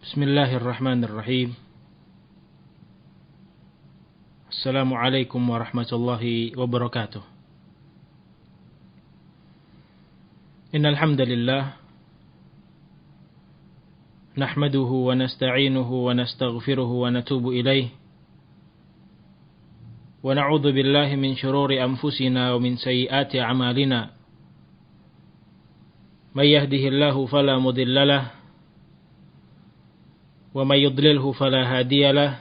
Bismillahirrahmanirrahim. Assalamualaikum warahmatullahi wabarakatuh. Innal hamdalillah nahmaduhu wa nasta'inuhu wa nastaghfiruhu wa natubu ilaih. Wa na'udzu billahi min shururi anfusina wa min sayyiati a'malina. May yahdihillahu fala mudilla lahu wa may yudlilhu fala hadiya lahu.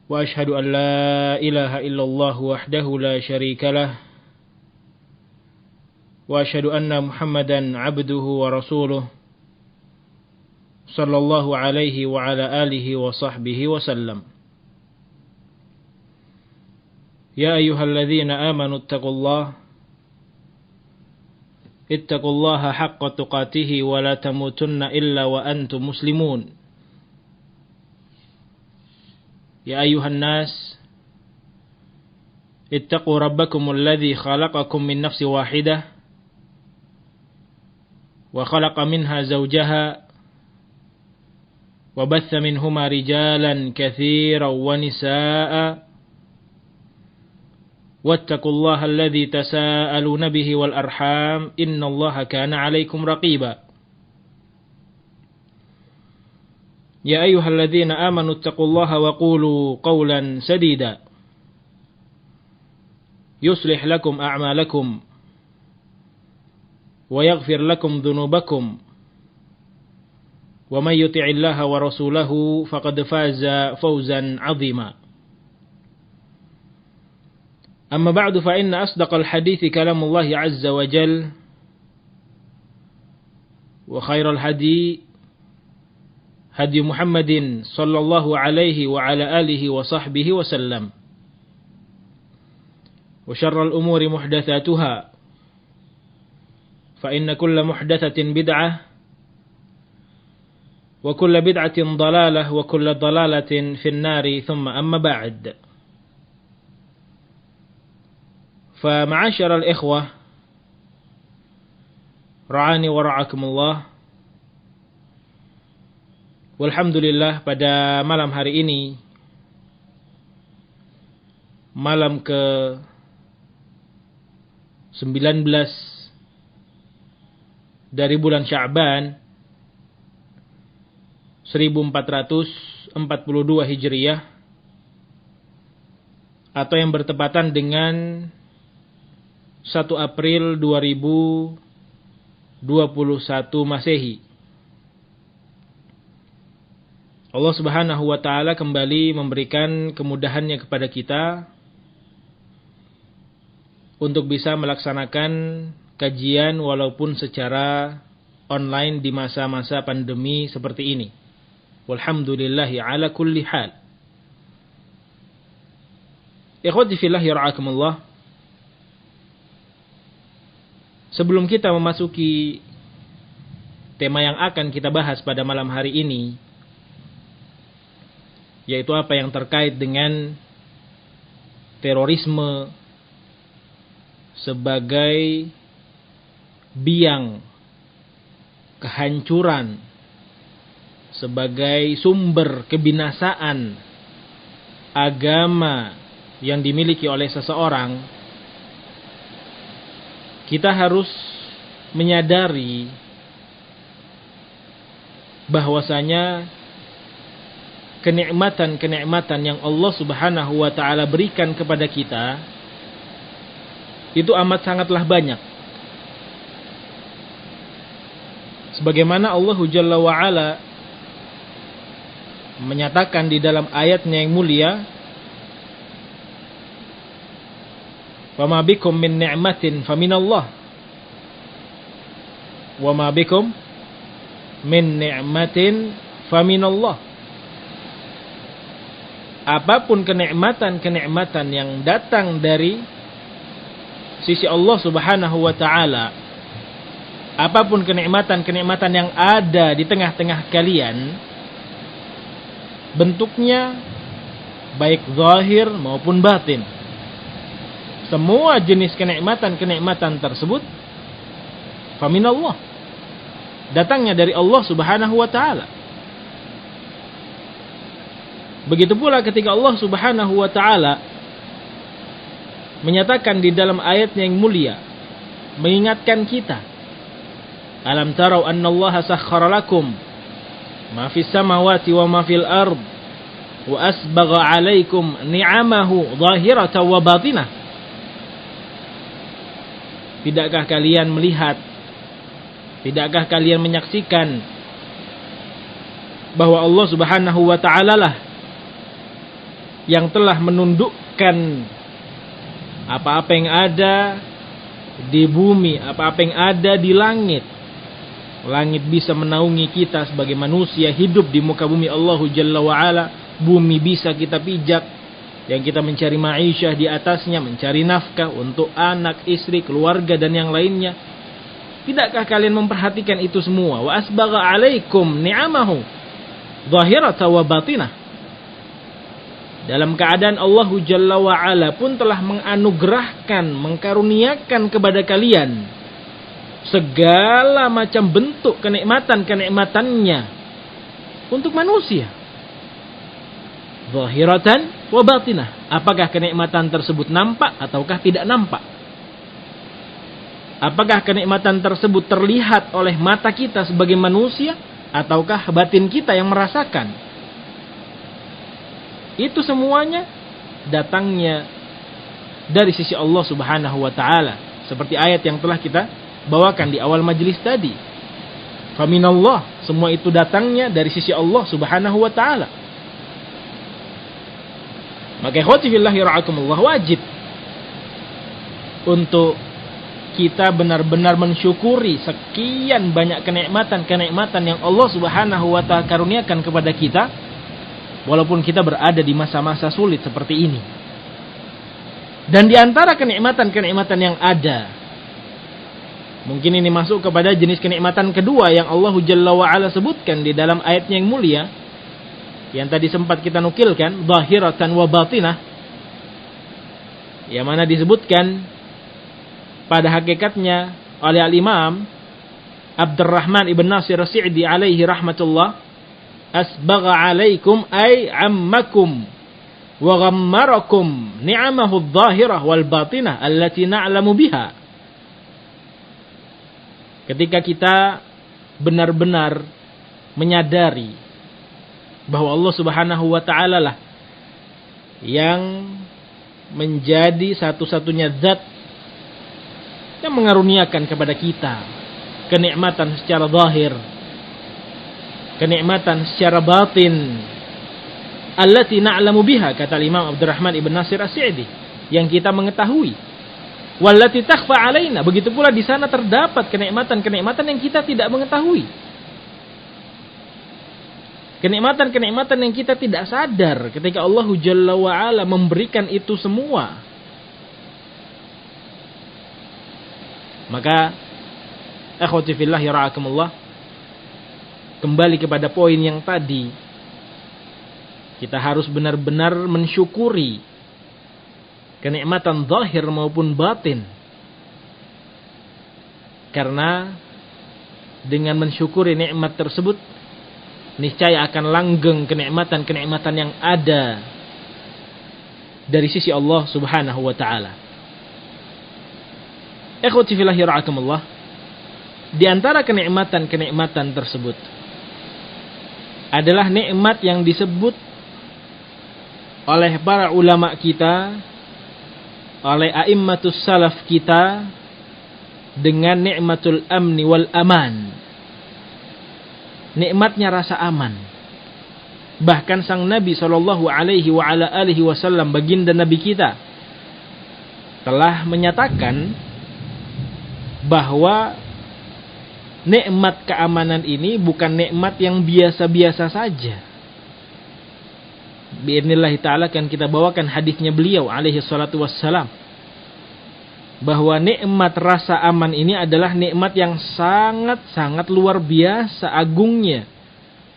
Wa ashhadu an la ilaha illallah wahdahu la syarika lahu. Wa ashhadu anna Muhammadan abduhu wa rasuluh sallallahu alaihi wa ala alihi wa sahbihi wa sallam. Ya ayyuhalladzina amanu ittaqullaha haqqa tuqatih wa la tamutunna illa wa antum muslimun. Ya ayyuhan nas ittaqu rabbakumul ladzi khalaqakum min nafsin wahidah wa khalaqa minha zawjaha wa batha minhuma rijalan katsiran wa nisaa'a. Wattaqullaha alladzi tasaaluna bihi wal arham innallaha kana 'alaikum raqiba. Ya ayyuhalladzina amanu ittaqullaha wa qulu qawlan sadida yuslih lakum a'malakum wa yaghfir lakum dhunubakum wa may yuti'illaha wa rasulahu faqad faza fawzan 'azima. Amma ba'du fa inna asdaqal hadithi kalamullah azza wa jal wa khairal hadi hadi Muhammadin sallallahu alaihi wa ala alihi wa sahbihi wa sallam. Wa syarral umuri muhdatsatuha fa inna kulla muhdatsatin bid'ah wa kulla bid'atin dalalah wa kulla dalalatin fin nari thumma amma ba'd. Fa ma'asyiral ikhwah ra'ani wa ra'akumullah. Walhamdulillah, pada malam hari ini, malam ke 19 dari bulan Sya'ban 1442 Hijriah, atau yang bertepatan dengan 1 April 2021 Masehi. Allah Subhanahu wa taala kembali memberikan kemudahannya kepada kita untuk bisa melaksanakan kajian walaupun secara online di masa-masa pandemi seperti ini. Walhamdulillahi ala kulli hal. Ikhwati fillah yara'akumullah. Sebelum kita memasuki tema yang akan kita bahas pada malam hari ini, yaitu apa yang terkait dengan terorisme sebagai biang kehancuran, sebagai sumber kebinasaan agama yang dimiliki oleh seseorang, kita harus menyadari bahwasanya kenikmatan-kenikmatan yang Allah Subhanahu wa taala berikan kepada kita itu amat sangatlah banyak. Sebagaimana Allah Jalla wa Ala menyatakan di dalam ayatnya yang mulia, wa ma bikum min ni'matin faminallah wa ma bikum min ni'matin faminallah. Apapun kenikmatan-kenikmatan yang datang dari sisi Allah Subhanahu wa taala, apapun kenikmatan-kenikmatan yang ada di tengah-tengah kalian, bentuknya baik zahir maupun batin, semua jenis kenikmatan-kenikmatan tersebut faminallah, datangnya dari Allah Subhanahu wa taala. Begitu pula ketika Allah Subhanahu wa taala menyatakan di dalam ayatnya yang mulia, mengingatkan kita, alam tarau annallaha sakhkhara lakum ma fis samawati wa ma fil ard wa asbagha 'alaikum ni'amahu dhahiratan wa batinah. Tidakkah kalian melihat, tidakkah kalian menyaksikan bahwa Allah Subhanahu wa taala lah yang telah menundukkan apa-apa yang ada di bumi, apa-apa yang ada di langit. Langit bisa menaungi kita sebagai manusia hidup di muka bumi Allah Jalla wa'ala. Bumi bisa kita pijak, yang kita mencari ma'isyah di atasnya, mencari nafkah untuk anak, istri, keluarga dan yang lainnya. Tidakkah kalian memperhatikan itu semua? Wa asbagha 'alaikum ni'amahu dhahiratan wa batinah. Dalam keadaan Allah Jalla wa'ala pun telah menganugerahkan, mengkaruniakan kepada kalian segala macam bentuk kenikmatan-kenikmatannya untuk manusia. Zahiratan wa batinah. Apakah kenikmatan tersebut nampak ataukah tidak nampak? Apakah kenikmatan tersebut terlihat oleh mata kita sebagai manusia ataukah batin kita yang merasakan? Itu semuanya datangnya dari sisi Allah Subhanahu wa taala, seperti ayat yang telah kita bawakan di awal majelis tadi. Faminallah, semua itu datangnya dari sisi Allah Subhanahu wa taala. Maka ikhwati fillahi ra'akumullah, wajib untuk kita benar-benar mensyukuri sekian banyak kenikmatan-kenikmatan yang Allah Subhanahu wa taala karuniakan kepada kita, walaupun kita berada di masa-masa sulit seperti ini. Dan di antara kenikmatan-kenikmatan yang ada, mungkin ini masuk kepada jenis kenikmatan kedua yang Allah Jalla wa'ala sebutkan di dalam ayatnya yang mulia, yang tadi sempat kita nukilkan, zahiratan wa batinah, yang mana disebutkan pada hakikatnya oleh Al-Imam Abdurrahman ibn Nasir As-Sa'di alaihi rahmatullah, asbagha alaikum ay ammakum wa ghammarakum ni'amahu adh-dhahirah wal batinah allati na'lamu biha. Ketika kita benar-benar menyadari bahwa Allah Subhanahu wa taala lah yang menjadi satu-satunya zat yang mengaruniakan kepada kita kenikmatan secara zahir, kenikmatan secara batin, allati na'lamu biha, kata Imam Abdurrahman ibn Nasir As-Sa'di, yang kita mengetahui. Wallati takhfa alaina, begitu pula di sana terdapat kenikmatan-kenikmatan yang kita tidak mengetahui. Kenikmatan-kenikmatan yang kita tidak sadar ketika Allah Jalla wa'ala memberikan itu semua. Maka akhwati fillahi ra'akumullah, kembali kepada poin yang tadi, kita harus benar-benar mensyukuri kenikmatan zahir maupun batin. Karena dengan mensyukuri nikmat tersebut, niscaya akan langgeng kenikmatan-kenikmatan yang ada dari sisi Allah Subhanahu wa taala. Ikhwati fillahi ra'akumullah, di antara kenikmatan-kenikmatan tersebut adalah nikmat yang disebut oleh para ulama kita, oleh a'immatus salaf kita dengan nikmatul amni wal aman. Nikmatnya rasa aman. Bahkan sang Nabi sallallahu alaihi wa ala alihi wasallam, baginda Nabi kita, telah menyatakan bahwa nikmat keamanan ini bukan nikmat yang biasa-biasa saja. Bi'idznillah ta'ala kan kita bawakan hadisnya beliau alaihi salatu wassalam, bahwa nikmat rasa aman ini adalah nikmat yang sangat-sangat luar biasa agungnya,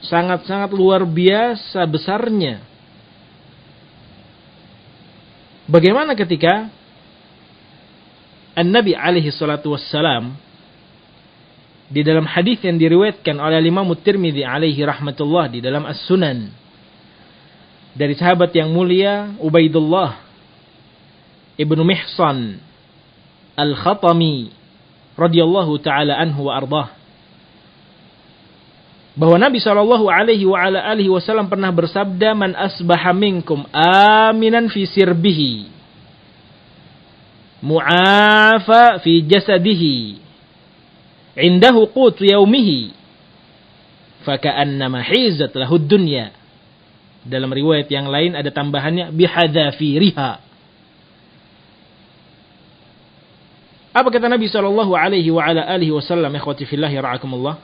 sangat-sangat luar biasa besarnya. Bagaimana ketika An-Nabi alaihi salatu wassalam di dalam hadis yang diriwayatkan oleh Imam Tirmidzi alaihi rahmatullah di dalam As-Sunan dari sahabat yang mulia Ubaidullah ibnu Mihsan Al-Khatami radhiyallahu taala anhu wa ardah, bahwa Nabi sallallahu alaihi wa ala alihi wasallam pernah bersabda, "Man asbaha minkum aminan fi sirbihi, mu'afa fi jasadihi, indahu qutu yaumihi, faka'annama hizat lahu dunya." Dalam riwayat yang lain ada tambahannya bihadzafiriha. Apa kata Nabi sallallahu alaihi wa ala alihi wasallam, ikhwati fillah ra'akumullah?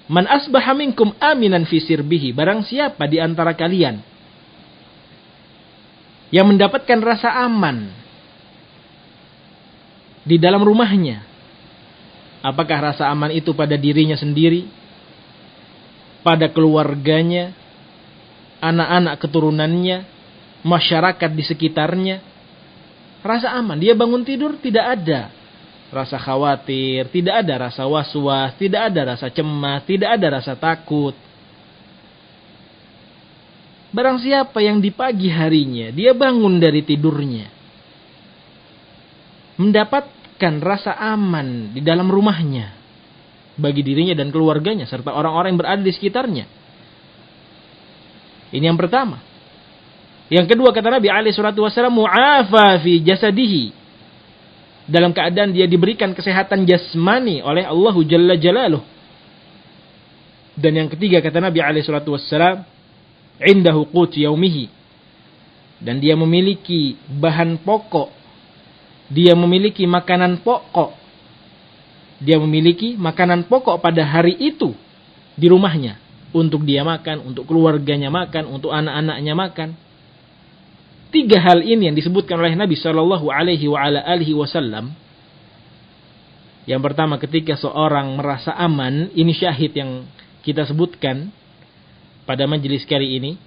Man asbaha minkum aminan fi sirbihi, barang siapa di antara kalian yang mendapatkan rasa aman di dalam rumahnya, apakah rasa aman itu pada dirinya sendiri, pada keluarganya, anak-anak keturunannya, masyarakat di sekitarnya, rasa aman, dia bangun tidur tidak ada rasa khawatir, tidak ada rasa was-was, tidak ada rasa cemas, tidak ada rasa takut. Barang siapa yang di pagi harinya dia bangun dari tidurnya mendapatkan rasa aman di dalam rumahnya bagi dirinya dan keluarganya serta orang-orang yang berada di sekitarnya. Ini yang pertama. Yang kedua, kata Nabi alaihi salatu wasallam, mu'afa fi jasadihi, dalam keadaan dia diberikan kesehatan jasmani oleh Allah Jalla Jalaluh. Dan yang ketiga, kata Nabi alaihi salatu wasallam, indahu qutu yaumihi, dan dia memiliki bahan pokok, dia memiliki makanan pokok, dia memiliki makanan pokok pada hari itu di rumahnya, untuk dia makan, untuk keluarganya makan, untuk anak-anaknya makan. Tiga hal ini yang disebutkan oleh Nabi sallallahu alaihi wa ala alihi wasallam. Yang pertama, ketika seorang merasa aman, ini syahid yang kita sebutkan pada majelis kali ini.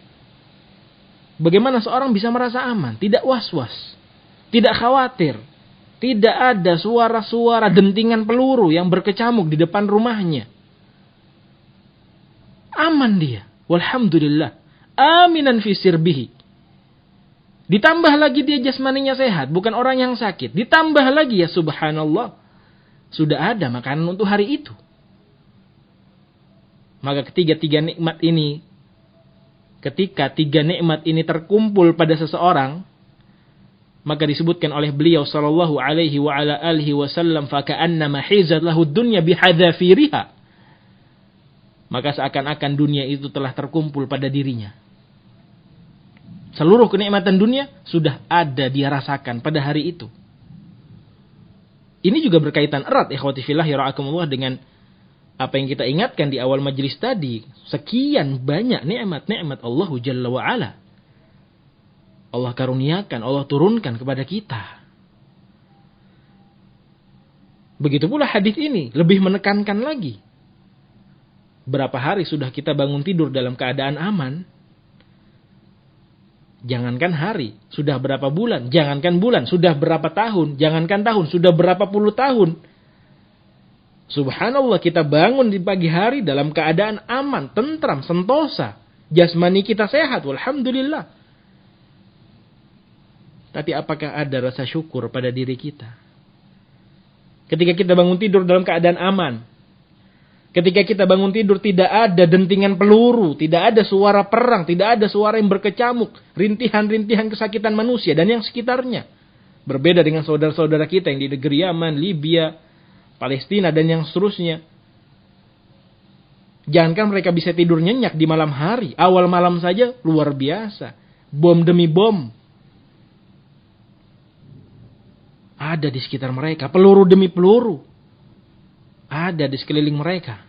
Bagaimana seorang bisa merasa aman, tidak was-was, tidak khawatir, tidak ada suara-suara dentingan peluru yang berkecamuk di depan rumahnya. Aman dia, walhamdulillah, aminan fi sirbihi. Ditambah lagi dia jasmaninya sehat, bukan orang yang sakit. Ditambah lagi, ya subhanallah, sudah ada makanan untuk hari itu. Maka ketika tiga nikmat ini terkumpul pada seseorang, maka disebutkan oleh beliau sallallahu alaihi wa ala alihi wasallam, faka'annama hizat lahu dunya bihadzafiriha, maka seakan-akan dunia itu telah terkumpul pada dirinya. Seluruh kenikmatan dunia sudah ada dia rasakan pada hari itu. Ini juga berkaitan erat, ikhwati fillah ra'akumullah, dengan apa yang kita ingatkan di awal majelis tadi. Sekian banyak nikmat-nikmat Allah Jalla wa'ala, Allah karuniakan, Allah turunkan kepada kita. Begitu pula hadis ini lebih menekankan lagi. Berapa hari sudah kita bangun tidur dalam keadaan aman? Jangankan hari, sudah berapa bulan? Jangankan bulan, sudah berapa tahun? Jangankan tahun, sudah berapa puluh tahun? Subhanallah, kita bangun di pagi hari dalam keadaan aman, tentram, sentosa. Jasmani kita sehat, walhamdulillah. Tapi apakah ada rasa syukur pada diri kita? Ketika kita bangun tidur dalam keadaan aman, ketika kita bangun tidur tidak ada dentingan peluru, tidak ada suara perang, tidak ada suara yang berkecamuk, rintihan-rintihan kesakitan manusia dan yang sekitarnya. Berbeda dengan saudara-saudara kita yang di negeri Yaman, Libya, Palestina dan yang seterusnya. Jangankan mereka bisa tidur nyenyak di malam hari, awal malam saja luar biasa. Bom demi bom ada di sekitar mereka, peluru demi peluru ada di sekeliling mereka.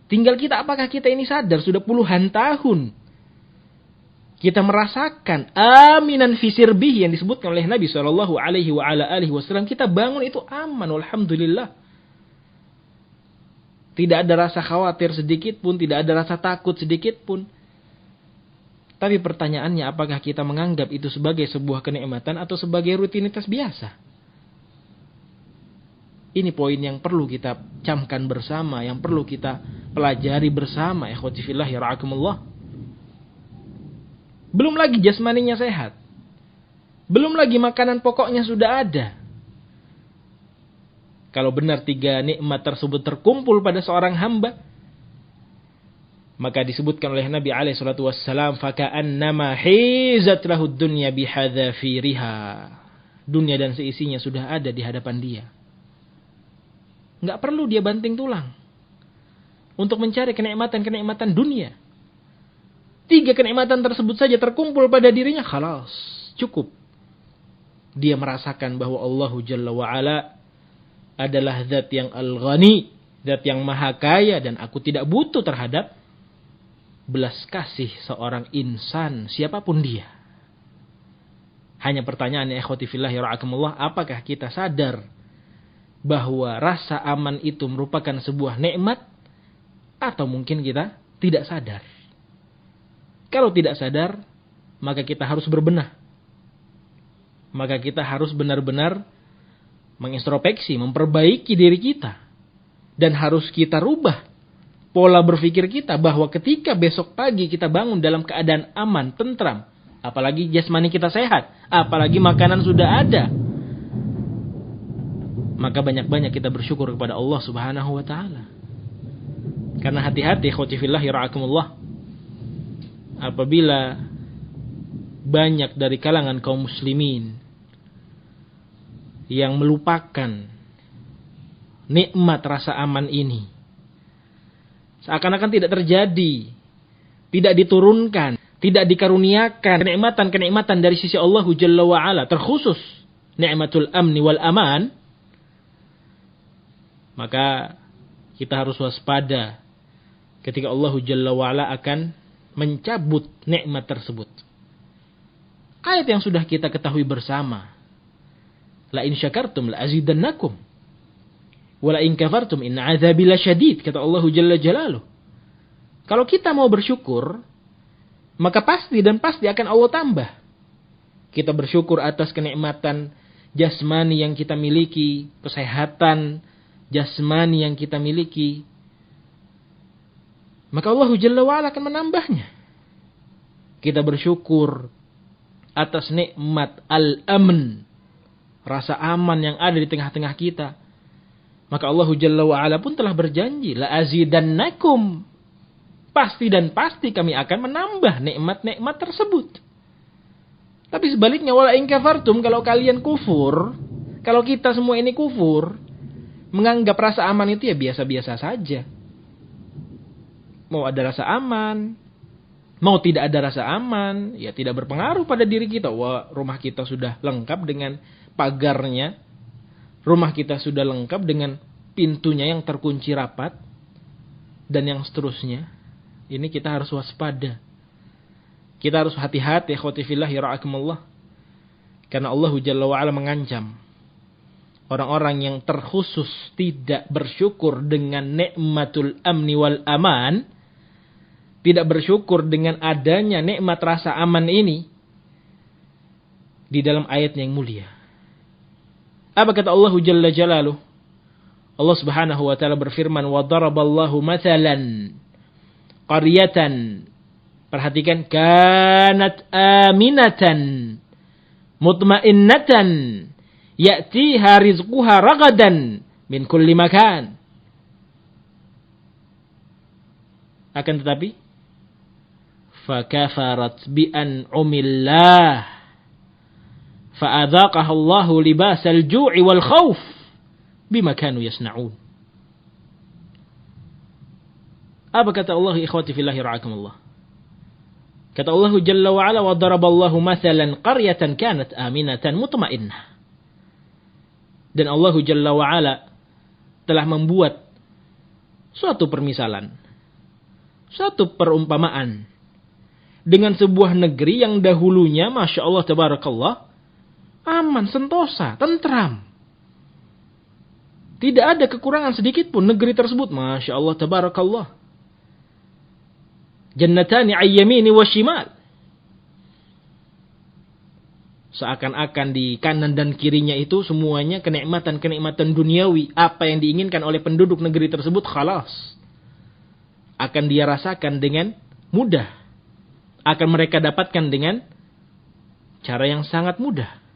Tinggal kita, apakah kita ini sadar sudah puluhan tahun kita merasakan aminan fi sirbihi yang disebutkan oleh Nabi sallallahu alaihi wa ala alihi wasallam. Kita bangun itu aman, alhamdulillah. Tidak ada rasa khawatir sedikit pun, tidak ada rasa takut sedikit pun. Tapi pertanyaannya, apakah kita menganggap itu sebagai sebuah kenikmatan atau sebagai rutinitas biasa? Ini poin yang perlu kita camkan bersama, yang perlu kita pelajari bersama, ikhwati fillah ya ra'akumullah. Belum lagi jasmaninya sehat. Belum lagi makanan pokoknya sudah ada. Kalau benar 3 nikmat tersebut terkumpul pada seorang hamba, maka disebutkan oleh Nabi alaihi salatu wassalam, faka'annama hizat lahud dunya bihadzafiriha. Dunia dan seisinya sudah ada di hadapan dia. Enggak perlu dia banting tulang untuk mencari kenikmatan-kenikmatan dunia. 3 kenikmatan tersebut saja terkumpul pada dirinya, khalas, cukup. Dia merasakan bahwa Allah Jalla wa'ala adalah zat yang al-ghani, zat yang maha kaya, dan aku tidak butuh terhadap belas kasih seorang insan, siapapun dia. Hanya pertanyaannya, ikhwati fillah ya ra'akumullah, apakah kita sadar bahwa rasa aman itu merupakan sebuah nikmat, atau mungkin kita tidak sadar? Kalau tidak sadar, maka kita harus berbenah. Maka kita harus benar-benar mengintrospeksi, memperbaiki diri kita. Dan harus kita rubah pola berpikir kita bahwa ketika besok pagi kita bangun dalam keadaan aman, tentram, apalagi jasmani kita sehat, apalagi makanan sudah ada, maka banyak-banyak kita bersyukur kepada Allah Subhanahu wa taala. Karena hati-hati ikhwati fillah ya ra'akumullah, apabila banyak dari kalangan kaum muslimin yang melupakan nikmat rasa aman ini, seakan-akan tidak terjadi, tidak diturunkan, tidak dikaruniakan kenikmatan-kenikmatan dari sisi Allah Jalla wa'ala, terkhusus ni'matul amni wal aman, maka kita harus waspada ketika Allah Jalla wa'ala akan mencabut nikmat tersebut. Ayat yang sudah kita ketahui bersama, la in syakartum la azidannakum wa la in kafartum inna azabi lasyadid, kata Allah Jalla Jalaluh. Kalau kita mau bersyukur, maka pasti dan pasti akan Allah tambah. Kita bersyukur atas kenikmatan jasmani yang kita miliki, kesehatan jasmani yang kita miliki, maka Allah Jalla wa'ala akan menambahnya. Kita bersyukur atas nikmat al-amn, rasa aman yang ada di tengah-tengah kita, maka Allah Jalla wa'ala pun telah berjanji, la azidannakum, pasti dan pasti kami akan menambah nikmat-nikmat tersebut. Tapi sebaliknya, wala in kafartum, kalau kalian kufur, kalau kita semua ini kufur, menganggap rasa aman itu ya biasa-biasa saja. Mau ada rasa aman, mau tidak ada rasa aman, ya tidak berpengaruh pada diri kita. Wah, rumah kita sudah lengkap dengan pagarnya, rumah kita sudah lengkap dengan pintunya yang terkunci rapat, dan yang seterusnya. Ini kita harus waspada. Kita harus hati-hati, ikhwati fillah ya ra'akumullah. Karena Allah Jalla wa'ala mengancam orang-orang yang terkhusus tidak bersyukur dengan nikmatul amni wal aman, tidak bersyukur dengan adanya nikmat rasa aman ini di dalam ayat yang mulia. Apa kata Allah Jalla Jalaluh? Allah Subhanahu wa taala berfirman, wa daraballahu mathalan qaryatan, perhatikan, kanat aminatan mutmainnatan ya'tiha rizquha ragadan min kulli makan. Akan tetapi fakafarat bi an'umillah fa'adzaqaha Allahu libasal ju'i wal khauf bima kanu yasna'un. Apa kata Allah, ikhwati fillahi ra'akumullah? Kata Allah Jalla wa'ala, wa daraballahu mathalan qaryatan kanat aminatan mutmainnah. Dan Allah Jalla wa'ala telah membuat suatu permisalan, suatu perumpamaan dengan sebuah negeri yang dahulunya, Masya Allah tabarakallah, aman, sentosa, tentram. Tidak ada kekurangan sedikit pun negeri tersebut, Masya Allah tabarakallah. Jannatani ayyamini wa shimal. Seakan-akan di kanan dan kirinya itu semuanya kenikmatan-kenikmatan duniawi. Apa yang diinginkan oleh penduduk negeri tersebut, khalas. Akan dia rasakan dengan mudah. Akan mereka dapatkan dengan cara yang sangat mudah.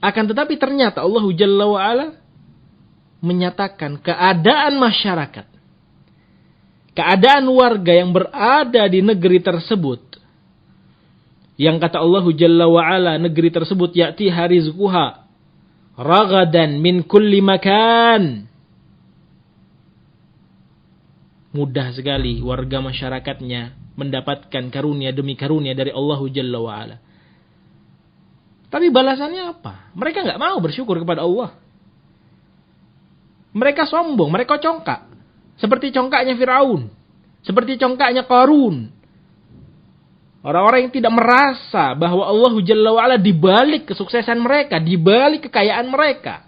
Akan tetapi ternyata Allah Jalla wa'ala menyatakan keadaan masyarakat, keadaan warga yang berada di negeri tersebut, yang kata Allah Jalla wa'ala, negeri tersebut ya'tiha rizquha ragadan min kulli makan. Mudah sekali warga masyarakatnya mendapatkan karunia demi karunia dari Allah Jalla wa'ala. Tapi balasannya apa? Mereka nggak mau bersyukur kepada Allah. Mereka sombong, mereka congkak. Seperti congkaknya Firaun. Seperti congkaknya Qarun. Orang-orang yang tidak merasa bahwa Allah Jalla wa'ala dibalik kesuksesan mereka, dibalik kekayaan mereka.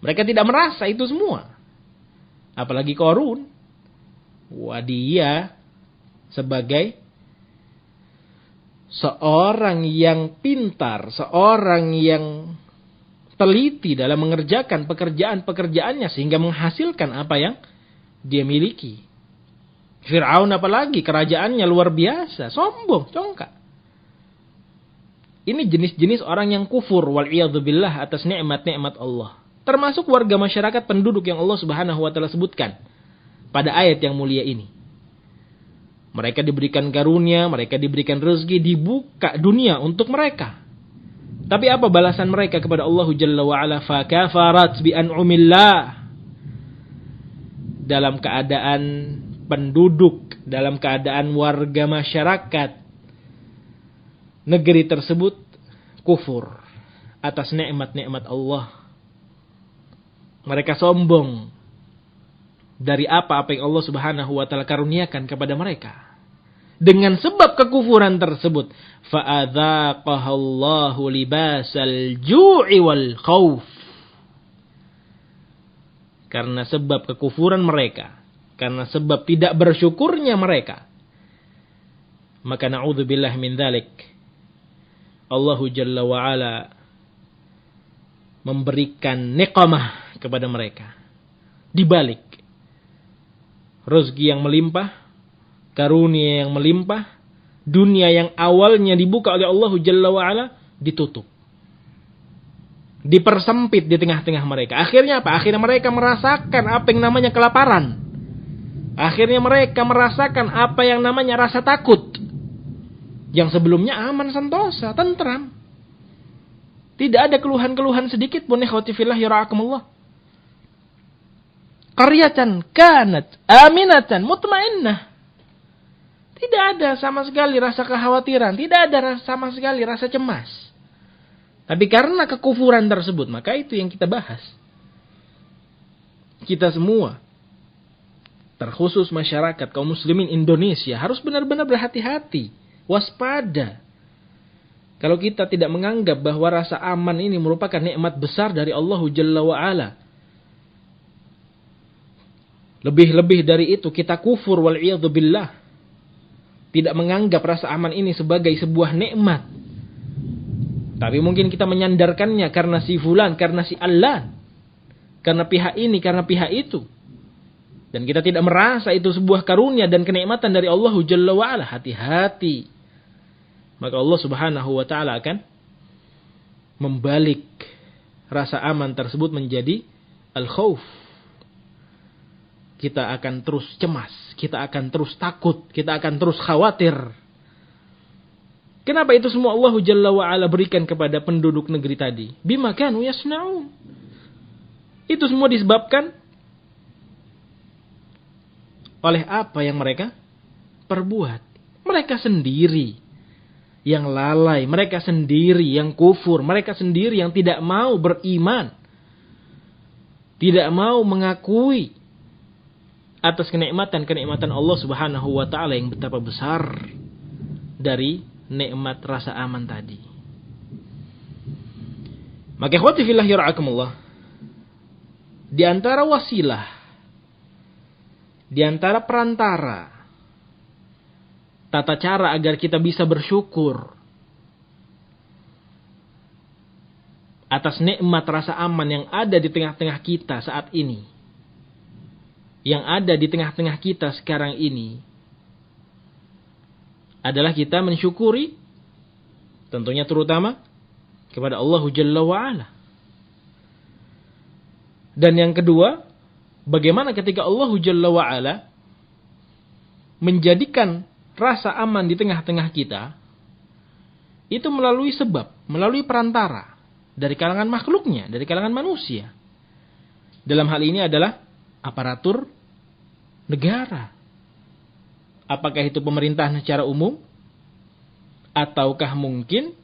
Mereka tidak merasa itu semua. Apalagi Qarun. Wah, dia sebagai seorang yang pintar, seorang yang teliti dalam mengerjakan pekerjaan-pekerjaannya sehingga menghasilkan apa yang dia miliki. Fir'aun apalagi kerajaannya luar biasa, sombong, congkak. Ini jenis-jenis orang yang kufur wal'iyadzubillah atas nikmat-nikmat Allah. Termasuk warga masyarakat penduduk yang Allah Subhanahu wa taala sebutkan pada ayat yang mulia ini. Mereka diberikan karunia, mereka diberikan rezeki, dibuka dunia untuk mereka. Tapi apa balasan mereka kepada Allah Jalla wa'ala? Fakafarat bi an'umillah. Dalam keadaan penduduk, dalam keadaan warga masyarakat negeri tersebut kufur atas nikmat-nikmat Allah. Mereka sombong dari apa-apa yang Allah Subhanahu wa taala karuniakan kepada mereka. Dengan sebab kekufuran tersebut, fa'adzaqahallahu libasal ju'i wal khauf. Karena sebab kekufuran mereka, karena sebab tidak bersyukurnya mereka, maka na'udzubillah min dzalik, Allah Jalla wa ala memberikan niqamah kepada mereka. Dibalik rezeki yang melimpah, karunia yang melimpah, dunia yang awalnya dibuka oleh Allah Jalla wa'ala ditutup. Dipersempit di tengah-tengah mereka. Akhirnya apa? Akhirnya mereka merasakan apa yang namanya kelaparan. Akhirnya mereka merasakan apa yang namanya rasa takut. Yang sebelumnya aman, sentosa, tentram. Tidak ada keluhan-keluhan sedikit pun. Ikhwati fillah yara'akumullah. Qaryatan kanat aminatan mutmainnah. Tidak ada sama sekali rasa kekhawatiran. Tidak ada sama sekali rasa cemas. Tapi karena kekufuran tersebut, maka itu yang kita bahas. Kita semua, terkhusus masyarakat kaum muslimin Indonesia, harus benar-benar berhati-hati. Waspada. Kalau kita tidak menganggap bahwa rasa aman ini merupakan nikmat besar dari Allah Jalla wa'ala. Lebih-lebih dari itu, kita kufur wal'iyadzubillah. Tidak menganggap rasa aman ini sebagai sebuah nikmat. Tapi mungkin kita menyandarkannya karena si fulan, karena si Allah. Karena pihak ini, karena pihak itu. Dan kita tidak merasa itu sebuah karunia dan kenikmatan dari Allah Jalla wa'ala. Hati-hati. Maka Allah Subhanahu wa ta'ala akan membalik rasa aman tersebut menjadi al-khawf. Kita akan terus cemas, kita akan terus takut, kita akan terus khawatir. Kenapa itu semua Allah Jalla wa'ala berikan kepada penduduk negeri tadi? Bima kanu yasna'un. Itu semua disebabkan oleh apa yang mereka perbuat. Mereka sendiri yang lalai, mereka sendiri yang kufur, mereka sendiri yang tidak mau beriman, tidak mau mengakui atas kenikmatan-kenikmatan Allah Subhanahu wa ta'ala yang betapa besar dari nikmat rasa aman tadi. Maka ikhwati fillah yara'akumullah, di antara wasilah, di antara perantara, tata cara agar kita bisa bersyukur atas nikmat rasa aman yang ada di tengah-tengah kita saat ini, yang ada di tengah-tengah kita sekarang ini, adalah kita mensyukuri, tentunya terutama kepada Allah Jalla wa'ala. Dan yang kedua, bagaimana ketika Allah Jalla wa'ala menjadikan rasa aman di tengah-tengah kita, itu melalui sebab, melalui perantara, dari kalangan makhluknya, dari kalangan manusia. Dalam hal ini adalah aparatur negara. Apakah itu pemerintahan secara umum, ataukah mungkin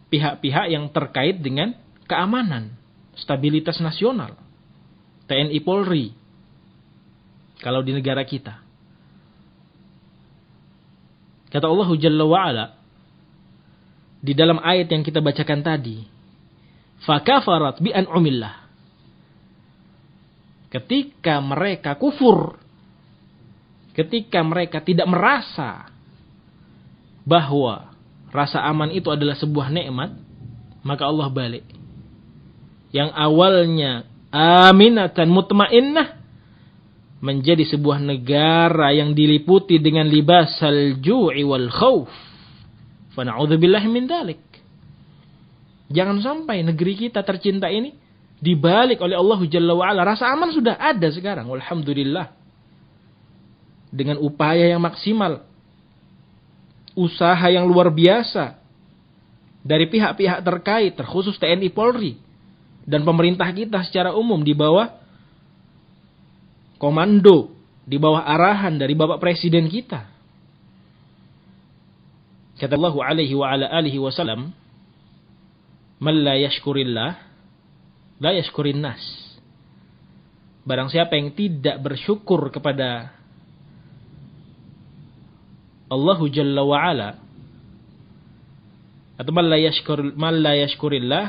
pihak-pihak yang terkait dengan keamanan, stabilitas nasional, TNI Polri, kalau di negara kita. Kata Allah Jalla wa'ala di dalam ayat yang kita bacakan tadi, fakafarat bi an'umillah. Ketika mereka kufur, ketika mereka tidak merasa bahwa rasa aman itu adalah sebuah nikmat, maka Allah balik. Yang awalnya aminatan mutmainnah menjadi sebuah negara yang diliputi dengan libasal ju'i wal khauf. Fa na'udzubillahi min dzalik. Jangan sampai negeri kita tercinta ini dibalik oleh Allah Jalla wa'ala. Rasa aman sudah ada sekarang, alhamdulillah. Dengan upaya yang maksimal, usaha yang luar biasa dari pihak-pihak terkait, terkhusus TNI Polri dan pemerintah kita secara umum di bawah komando, di bawah arahan dari Bapak Presiden kita. Kata Allah alaihi wa ala alihi wasallam, "Man la yashkurillah, la yashkurin nas." Barang siapa yang tidak bersyukur kepada Allah Jalla wa ala, atau man la yashkurillah,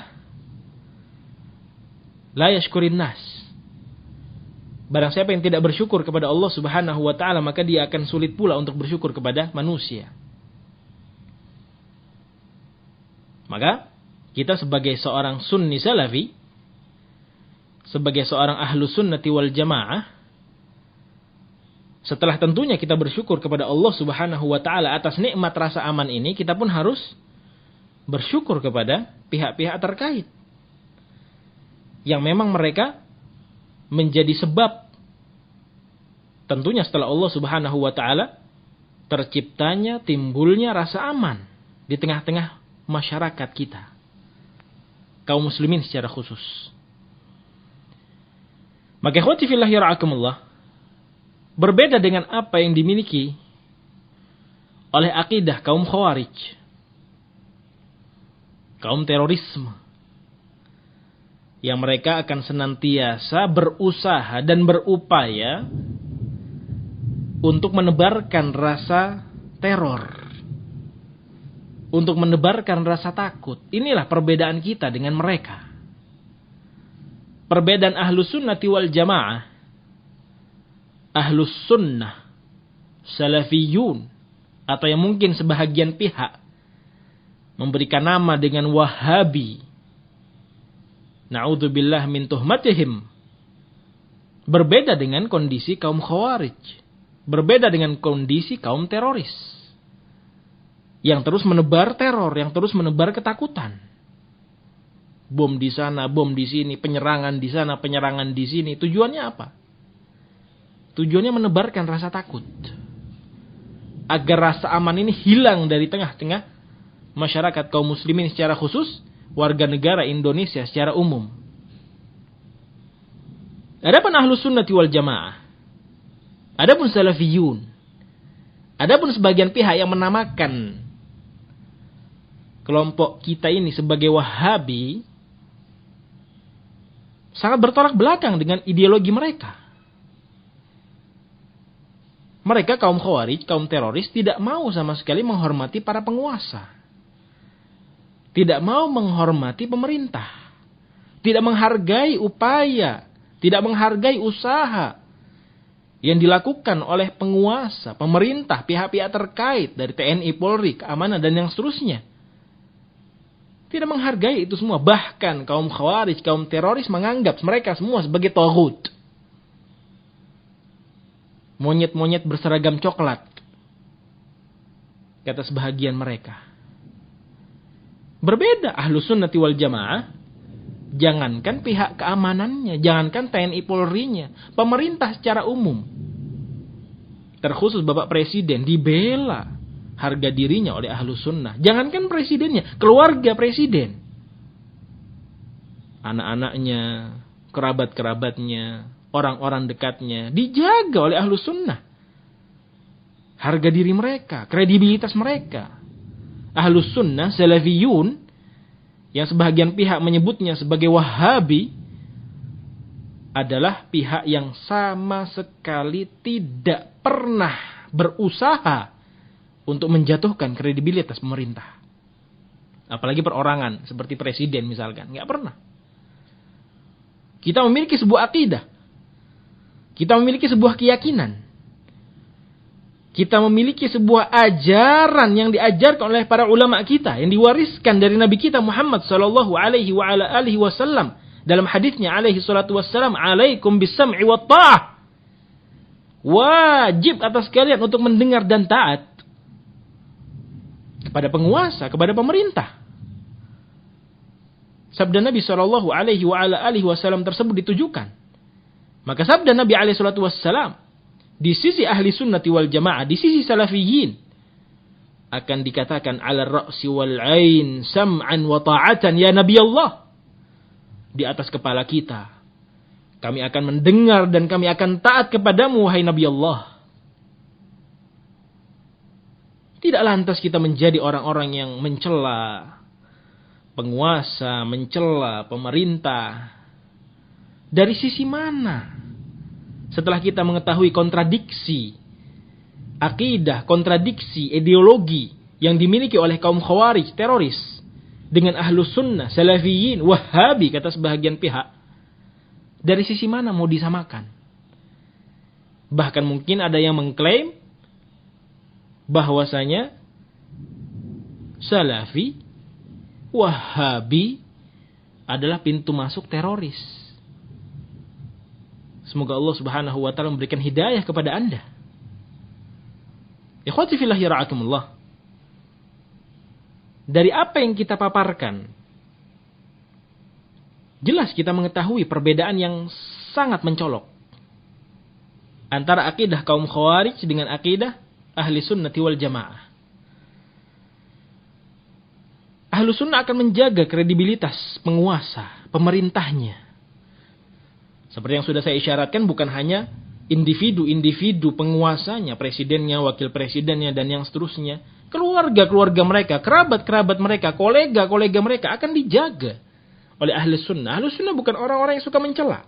la yashkurin nas. Barang siapa yang tidak bersyukur kepada Allah Subhanahu wa ta'ala, maka dia akan sulit pula untuk bersyukur kepada manusia. Maka kita sebagai seorang sunni salafi, sebagai seorang ahlu sunnati wal jamaah, setelah tentunya kita bersyukur kepada Allah Subhanahu wa ta'ala atas nikmat rasa aman ini, kita pun harus bersyukur kepada pihak-pihak terkait yang memang mereka menjadi sebab, tentunya setelah Allah Subhanahu wa ta'ala, terciptanya, timbulnya rasa aman di tengah-tengah masyarakat kita, kaum muslimin secara khusus. Maka ikhwati fillah yara'akumullah, berbeda dengan apa yang dimiliki oleh akidah kaum khawarij, kaum terorisme, yang mereka akan senantiasa berusaha dan berupaya untuk menebarkan rasa teror, untuk menebarkan rasa takut. Inilah perbedaan kita dengan mereka. Perbedaan ahlus sunnati wal jamaah, ahlus sunnah, salafiyun, atau yang mungkin sebahagian pihak memberikan nama dengan wahabi, na'udzubillah min tuhmatihim, berbeda dengan kondisi kaum khawarij, berbeda dengan kondisi kaum teroris yang terus menebar teror, yang terus menebar ketakutan. Bom di sana, bom di sini, penyerangan di sana, penyerangan di sini. Tujuannya apa? Tujuannya menebarkan rasa takut, agar rasa aman ini hilang dari tengah-tengah masyarakat kaum muslimin secara khusus, warga negara Indonesia secara umum. Adapun ahlus sunnati wal jamaah, adapun salafiyun, adapun sebagian pihak yang menamakan kelompok kita ini sebagai wahabi, sangat bertolak belakang dengan ideologi mereka. Mereka kaum khawarij, kaum teroris, tidak mau sama sekali menghormati para penguasa, tidak mau menghormati pemerintah, tidak menghargai upaya, tidak menghargai usaha yang dilakukan oleh penguasa, pemerintah, pihak-pihak terkait dari TNI, Polri, keamanan, dan yang seterusnya, Tidak menghargai itu semua. Bahkan kaum khawarij, kaum teroris menganggap mereka semua sebagai taghut. Monyet-monyet berseragam coklat. Kata sebahagian mereka. Berbeda Ahlus Sunnati wal Jamaah. Jangankan pihak keamanannya. Jangankan TNI Polri-nya. Pemerintah secara umum. Terkhusus Bapak Presiden dibela harga dirinya oleh Ahlus Sunnah. Jangankan presidennya, keluarga presiden. Anak-anaknya, kerabat-kerabatnya, orang-orang dekatnya dijaga oleh Ahlus Sunnah. Harga diri mereka, kredibilitas mereka. Ahlus Sunnah, Salafiyun, yang sebahagian pihak menyebutnya sebagai Wahabi, adalah pihak yang sama sekali tidak pernah berusaha untuk menjatuhkan kredibilitas pemerintah. Apalagi perorangan, seperti presiden misalkan. Nggak pernah. Kita memiliki sebuah akidah. Kita memiliki sebuah keyakinan. Kita memiliki sebuah ajaran yang diajarkan oleh para ulama kita. Yang diwariskan dari Nabi kita Muhammad sallallahu alaihi wasallam. Dalam hadisnya alaihi salatu wassalam. Alaikum bisam'i wa ta'ah. Wajib atas kalian untuk mendengar dan taat. Kepada penguasa, kepada pemerintah. Sabda Nabi sallallahu alaihi wasallam tersebut ditujukan. Maka sabda Nabi alaihi salatu wassalam di sisi ahli sunnati wal jamaah, di sisi salafiyin, akan dikatakan ala ra'si wal ain sam'an wa ta'atan ya Nabi Allah. Di atas kepala kita, kami akan mendengar dan kami akan taat kepadamu wahai Nabi Allah. Tidak lantas kita menjadi orang-orang yang mencela penguasa, mencela pemerintah. Dari sisi mana? Setelah kita mengetahui kontradiksi akidah, kontradiksi ideologi yang dimiliki oleh kaum khawarij, teroris, dengan Ahlus Sunnah, Salafiyin, Wahabi, kata sebahagian pihak. Dari sisi mana mau disamakan? Bahkan mungkin ada yang mengklaim bahwasanya Salafi, Wahabi adalah pintu masuk teroris. Semoga Allah Subhanahu wa taala memberikan hidayah kepada Anda. Ikhwati fillah ra'akumullah. Dari apa yang kita paparkan, jelas kita mengetahui perbedaan yang sangat mencolok antara akidah kaum khawarij dengan akidah ahli sunnati wal jamaah. Ahlu sunnah akan menjaga kredibilitas penguasa, pemerintahnya. Seperti yang sudah saya isyaratkan, bukan hanya individu-individu penguasanya, presidennya, wakil presidennya, dan yang seterusnya. Keluarga-keluarga mereka, kerabat-kerabat mereka, kolega-kolega mereka akan dijaga oleh ahli sunnah. Ahli sunnah bukan orang-orang yang suka mencela.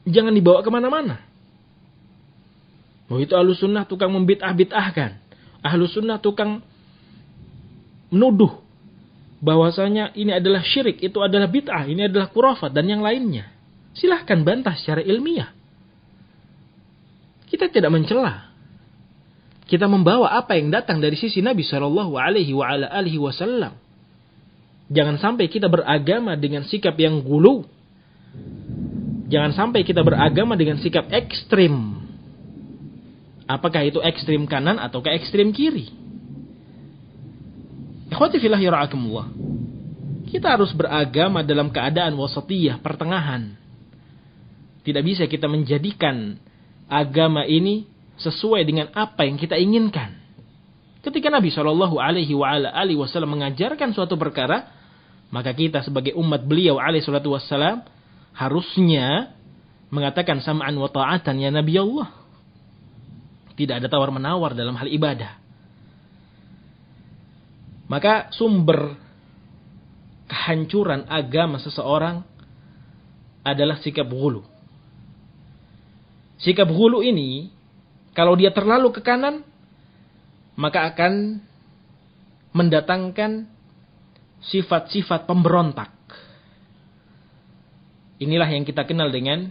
Jangan dibawa kemana-mana. Oh, itu ahlu sunnah tukang membid'ah-bid'ahkan. Ahlu sunnah tukang menuduh bahwasanya ini adalah syirik, itu adalah bid'ah, ini adalah khurafat, dan yang lainnya. Silahkan bantah secara ilmiah. Kita tidak mencela. Kita membawa apa yang datang dari sisi Nabi sallallahu alaihi wasallam. Jangan sampai kita beragama dengan sikap yang gulu. Jangan sampai kita beragama dengan sikap ekstrim. Apakah itu ekstrim kanan ataukah ekstrim kiri? Ikhwati fillah yara'akumullah. Kita harus beragama dalam keadaan wasatiyah, pertengahan. Tidak bisa kita menjadikan agama ini sesuai dengan apa yang kita inginkan. Ketika Nabi Shallallahu Alaihi Wasallam mengajarkan suatu perkara, maka kita sebagai umat beliau Alaihi Wasallam harusnya mengatakan sam'an wa ta'atan ya Nabi Allah. Tidak ada tawar menawar dalam hal ibadah. Maka sumber kehancuran agama seseorang adalah sikap ghulu. Sikap ghulu ini, kalau dia terlalu ke kanan, maka akan mendatangkan sifat-sifat pemberontak. Inilah yang kita kenal dengan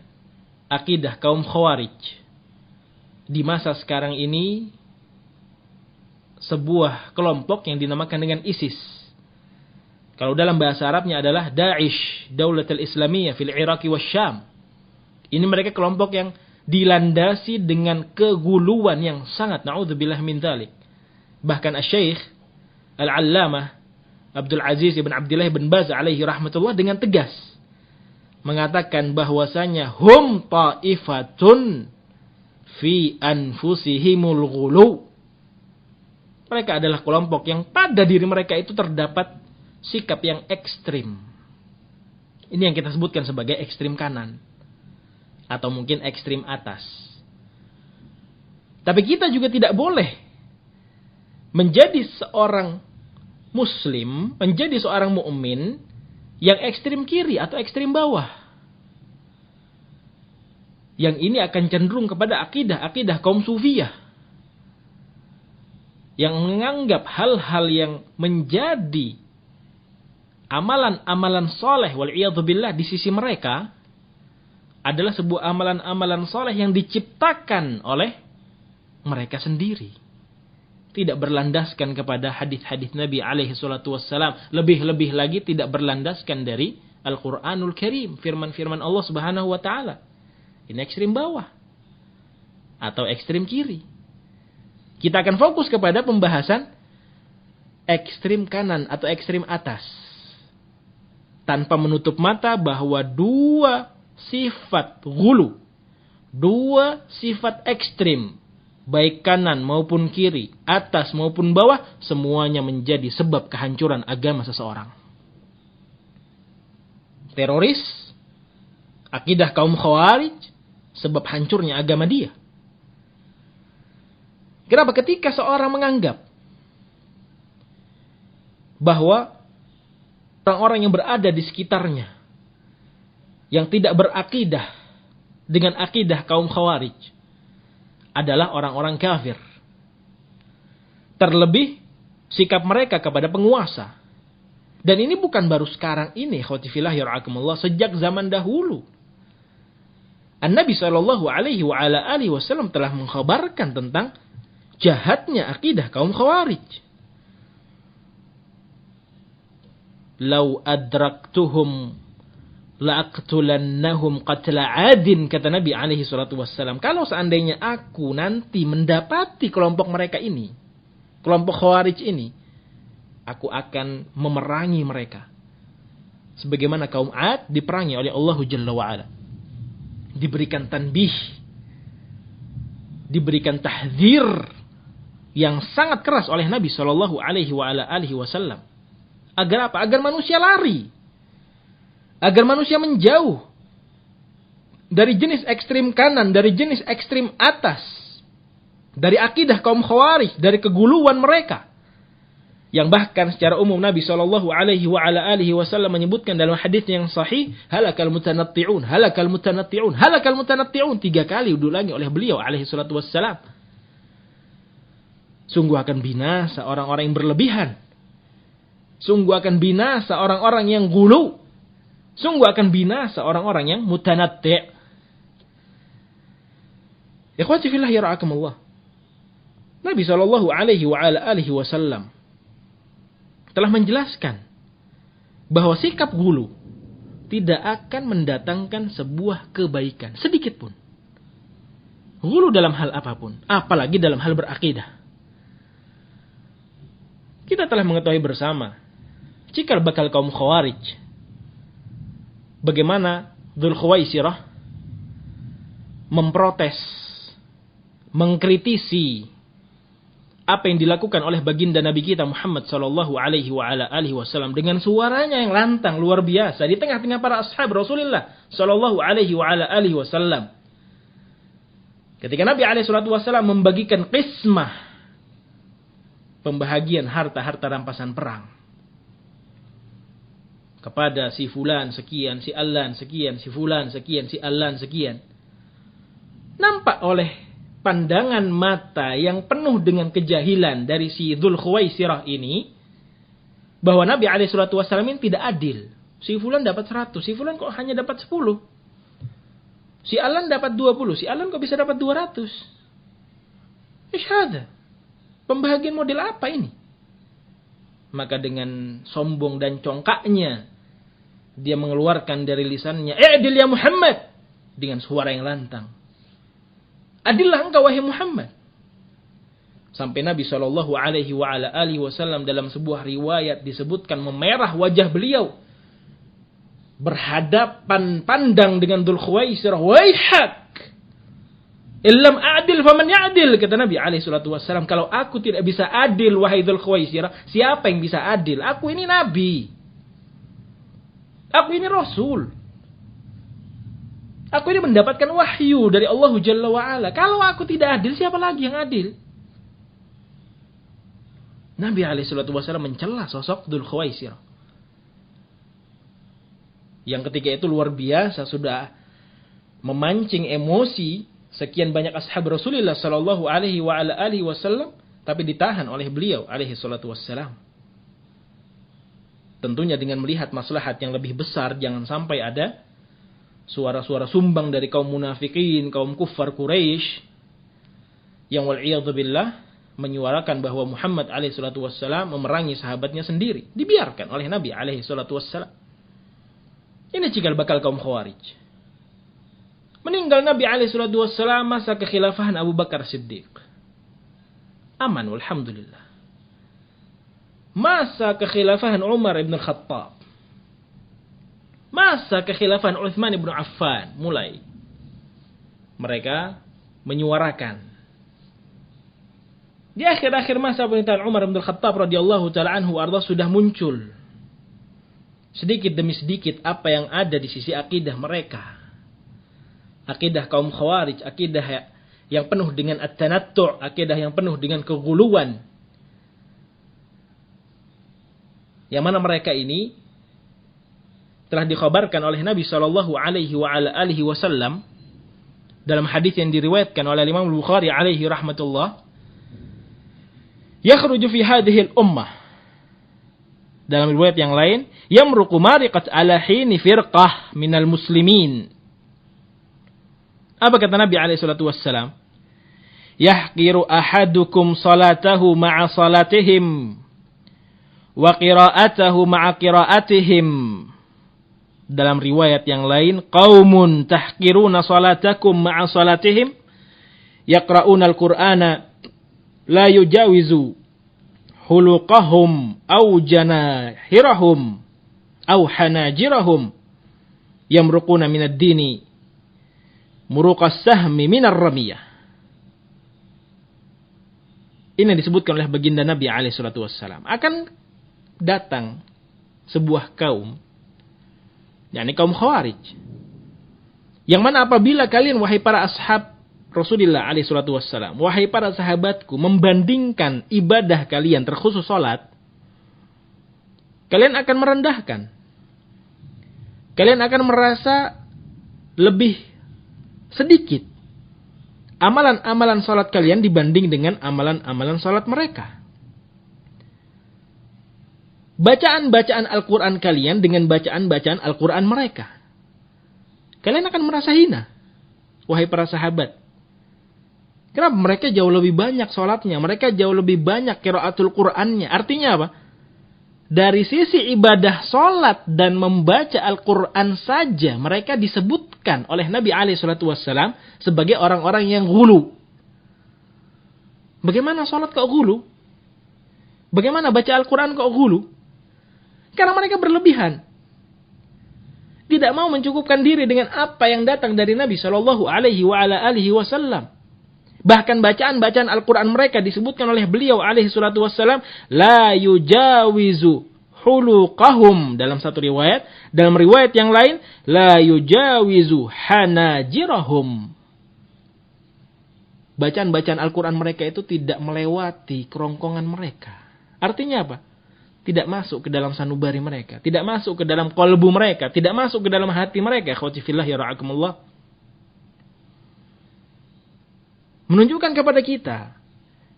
akidah kaum khawarij. Di masa sekarang ini, sebuah kelompok yang dinamakan dengan ISIS. Kalau dalam bahasa Arabnya adalah Daesh, Daulatul Islamiyah fil Iraq wa Syam. Ini mereka kelompok yang dilandasi dengan keguluan yang sangat, na'udzubillah min dzalik. Bahkan Asy-Syaikh Al-Allamah Abdul Aziz ibn Abdullah ibn Baz alaihi rahmatullah dengan tegas mengatakan bahwasanya hum ta'ifatun fi anfusihimul ghulu. Mereka adalah kelompok yang pada diri mereka itu terdapat sikap yang ekstrim. Ini yang kita sebutkan sebagai ekstrim kanan. Atau mungkin ekstrim atas. Tapi kita juga tidak boleh menjadi seorang muslim, menjadi seorang mukmin yang ekstrim kiri atau ekstrim bawah. Yang ini akan cenderung kepada akidah kaum sufiyah. Yang menganggap hal-hal yang menjadi amalan-amalan soleh wal'iyadzubillah di sisi mereka adalah sebuah amalan-amalan soleh yang diciptakan oleh mereka sendiri. Tidak berlandaskan kepada hadis-hadis Nabi alaihi salatu wassalam. Lebih-lebih lagi tidak berlandaskan dari Al-Quranul Karim. Firman-firman Allah subhanahu wa ta'ala. Ini ekstrim bawah. Atau ekstrim kiri. Kita akan fokus kepada pembahasan ekstrim kanan atau ekstrim atas. Tanpa menutup mata bahwa dua sifat ghulu, dua sifat ekstrim, baik kanan maupun kiri, atas maupun bawah, semuanya menjadi sebab kehancuran agama seseorang. Teroris, akidah kaum khawarij, sebab hancurnya agama dia. Kenapa? Ketika seorang menganggap bahwa orang-orang yang berada di sekitarnya yang tidak berakidah dengan akidah kaum khawarij adalah orang-orang kafir. Terlebih sikap mereka kepada penguasa. Dan ini bukan baru sekarang ini, khotifillah yar'akumullah, sejak zaman dahulu. An-Nabi SAW telah mengkhabarkan tentang jahatnya akidah kaum khawarij. Lau adraktuhum la'aqtulannahum qatla 'adin, kata Nabi alaihi salatu wassalam. Kalau seandainya aku nanti mendapati kelompok mereka ini, kelompok khawarij ini, aku akan memerangi mereka. Sebagaimana kaum 'Ad diperangi oleh Allah Jalla wa Ala. Diberikan tanbih, diberikan tahdzir yang sangat keras oleh Nabi sallallahu alaihi wasallam. Agar apa? Agar manusia lari. Agar manusia menjauh dari jenis ekstrim kanan, dari jenis ekstrim atas, dari akidah kaum khawarij, dari keguluan mereka. Yang bahkan secara umum Nabi sallallahu alaihi wasallam menyebutkan dalam hadis yang sahih, halakal mutanatti'un, halakal mutanatti'un, halakal mutanatti'un, 3 kali diulangi oleh beliau alaihi salatu wassalam. Sungguh akan binasa orang-orang yang berlebihan. Sungguh akan binasa orang-orang yang gulu. Sungguh akan binasa orang-orang yang mutanatti'. Ikhwati fillah yara'akumullah. Nabi sallallahu alaihi wasallam telah menjelaskan bahwa sikap gulu tidak akan mendatangkan sebuah kebaikan sedikit pun. Gulu dalam hal apapun, apalagi dalam hal berakidah. Kita telah mengetahui bersama cikal bakal kaum khawarij, bagaimana Dzul Khuwaisirah memprotes, mengkritisi apa yang dilakukan oleh baginda Nabi kita Muhammad sallallahu alaihi wasallam dengan suaranya yang lantang luar biasa di tengah-tengah para ashab Rasulullah sallallahu alaihi wasallam. Ketika Nabi alaihi wasallam membagikan qismah, pembahagian harta-harta rampasan perang kepada si fulan sekian, si allan sekian, si fulan sekian, si allan sekian, nampak oleh pandangan mata yang penuh dengan kejahilan dari si Dzul Khuwaisirah ini bahwa Nabi alaihi wasallam ini tidak adil. Si fulan dapat 100, si fulan kok hanya dapat 10. Si alan dapat 20, si alan kok bisa dapat 200. Ish hada. Pembahagian model apa ini? Maka dengan sombong dan congkaknya dia mengeluarkan dari lisannya, "I'dil ya Muhammad," dengan suara yang lantang. Adillah engkau wahai Muhammad. Sampai Nabi SAW dalam sebuah riwayat disebutkan memerah wajah beliau. Berhadapan pandang dengan Dzul Khuwaisirah. "Waihak! Illam a'dil faman ya'dil," kata Nabi SAW. Kalau aku tidak bisa adil wahai Dzul Khuwaisirah, siapa yang bisa adil? Aku ini Nabi. Aku ini Rasul. Aku ini mendapatkan wahyu dari Allah Jalla wa'ala. Kalau aku tidak adil, siapa lagi yang adil? Nabi SAW mencela sosok Dzul Khuwaisirah. Yang ketika itu luar biasa, sudah memancing emosi sekian banyak ashab Rasulullah sallallahu alaihi wasallam, tapi ditahan oleh beliau alaihi salatu wassalam. Tentunya dengan melihat maslahat yang lebih besar, jangan sampai ada suara-suara sumbang dari kaum munafikin, kaum kuffar Quraisy yang wal'iyadzubillah menyuarakan bahwa Muhammad alaihi salatu wassalam memerangi sahabatnya sendiri. Dibiarkan oleh Nabi alaihi salatu wassalam. Ini cikal bakal kaum Khawarij. Meninggal Nabi alaihi salatu wassalam masa kekhilafahan Abu Bakar Siddiq. Aman walhamdulillah. Masa kekhilafahan Umar ibn Khattab. Masa kekhilafahan Utsman ibn Affan. Mulai mereka menyuarakan. Di akhir-akhir masa pemerintahan Umar ibn Khattab radhiyallahu ta'ala anhu arda sudah muncul sedikit demi sedikit apa yang ada di sisi akidah mereka. Akidah kaum Khawarij, akidah yang penuh dengan at-tanattu', akidah yang penuh dengan keguluan. Yang mana mereka ini telah dikhabarkan oleh Nabi sallallahu alaihi wasallam dalam hadis yang diriwayatkan oleh Imam Bukhari alaihi rahmatullah, yakhruju fi hadhihi al-ummah, dalam riwayat yang lain, yamruqu mariqat ala hini firqah minal muslimin. Apa kata Nabi alaihi salatu wassalam? Yahqiru ahadukum salatahu ma'a salatihim wa qira'atahu ma'a qira'atihim. Dalam riwayat yang lain, qaumun tahqiruna salatakum ma'a salatihim yaqra'una al-Qur'ana la yujawizu huluqahum aw janahirahum aw hanajirahum yamruquna minad dini muruqas sahmi minar ramiyah. Ini disebutkan oleh baginda Nabi alaihi salatu wassalam. Akan datang sebuah kaum, yakni kaum Khawarij, yang mana apabila kalian wahai para ashab Rasulullah alaihi salatu wassalam, wahai para sahabatku, membandingkan ibadah kalian terkhusus salat, kalian akan merendahkan. Kalian akan merasa lebih sedikit amalan-amalan salat kalian dibanding dengan amalan-amalan salat mereka. Bacaan-bacaan Al-Quran kalian dengan bacaan-bacaan Al-Quran mereka. Kalian akan merasa hina, wahai para sahabat. Kenapa? Mereka jauh lebih banyak sholatnya. Mereka jauh lebih banyak qiraatul Qur'annya. Artinya apa? Dari sisi ibadah sholat dan membaca Al-Quran saja, mereka disebutkan oleh Nabi SAW sebagai orang-orang yang ghulu. Bagaimana sholat kok ghulu? Bagaimana baca Al-Quran kok ghulu? Karena mereka berlebihan. Tidak mau mencukupkan diri dengan apa yang datang dari Nabi SAW. Bahkan bacaan-bacaan Al-Quran mereka disebutkan oleh beliau alaihi salatu wassalam, la yujawizu huluqahum dalam satu riwayat. Dalam riwayat yang lain, la yujawizu hanajirahum. Bacaan-bacaan Al-Quran mereka itu tidak melewati kerongkongan mereka. Artinya apa? Tidak masuk ke dalam sanubari mereka. Tidak masuk ke dalam kolbu mereka. Tidak masuk ke dalam hati mereka. Akhwati fillah ya ra'akumullah. Menunjukkan kepada kita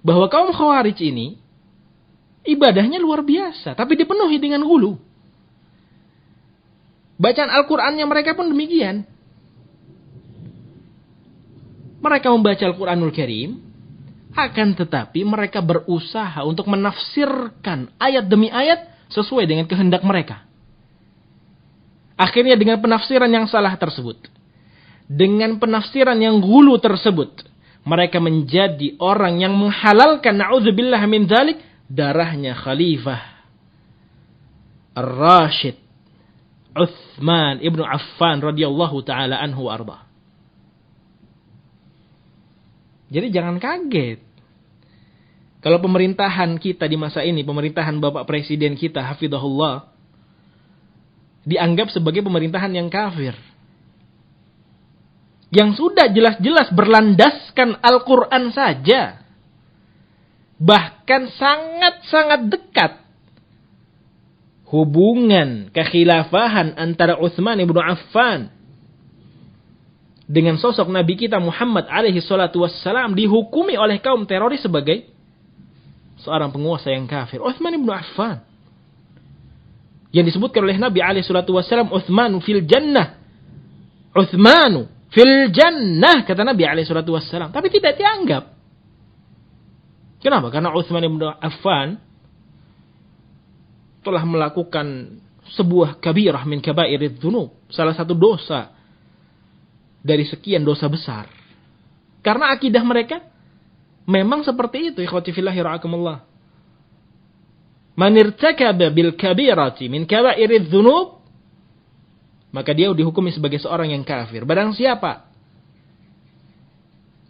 bahwa kaum Khawarij ini ibadahnya luar biasa, tapi dipenuhi dengan ghulu. Bacaan Al-Qur'annya mereka pun demikian. Mereka membaca Al-Qur'anul Karim, Akan tetapi mereka berusaha untuk menafsirkan ayat demi ayat sesuai dengan kehendak mereka. Akhirnya dengan penafsiran yang salah tersebut, dengan penafsiran yang ghulu tersebut, mereka menjadi orang yang menghalalkan, na'udzubillah min dzalik, darahnya Khalifah Ar-Rasyid Utsman ibnu Affan radhiyallahu taala anhu arba. Jadi jangan kaget kalau pemerintahan kita di masa ini, pemerintahan Bapak Presiden kita hafizahullah, dianggap sebagai pemerintahan yang kafir. Yang sudah jelas-jelas berlandaskan Al-Quran saja. Bahkan sangat-sangat dekat hubungan kekhilafahan antara Utsman ibnu Affan dengan sosok Nabi kita Muhammad alaihi salatu wassalam dihukumi oleh kaum teroris sebagai seorang penguasa yang kafir. Utsman ibnu Affan yang disebutkan oleh Nabi alaihi salatu wassalam, Utsmanu fil jannah. Utsmanu fil jannah, kata Nabi alaihi salatu wassalam. Tapi tidak dianggap. Kenapa? Karena Utsman ibnu Affan telah melakukan sebuah kabirah min kabairidz dzunub, salah satu dosa dari sekian dosa besar. Karena akidah mereka memang seperti itu, ikhwati fillahi ra'akumullah. Man irtakaba bil kabirati min kabairidz dzunub, maka dia dihukumi sebagai seorang yang kafir. Barang siapa?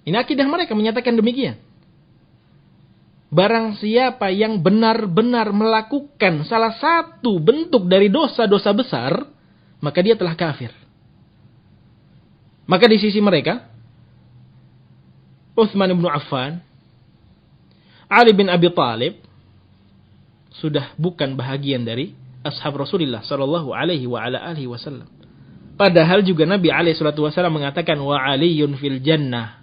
Ini akidah mereka menyatakan demikian. Barang siapa yang benar-benar melakukan salah satu bentuk dari dosa-dosa besar, maka dia telah kafir. Maka di sisi mereka, Utsman bin Affan, Ali bin Abi Thalib, sudah bukan bahagian dari ashab Rasulullah sallallahu alaihi wa ala alihi wasallam. Padahal juga Nabi alaihi salatu wasallam mengatakan wa aliyun fil jannah.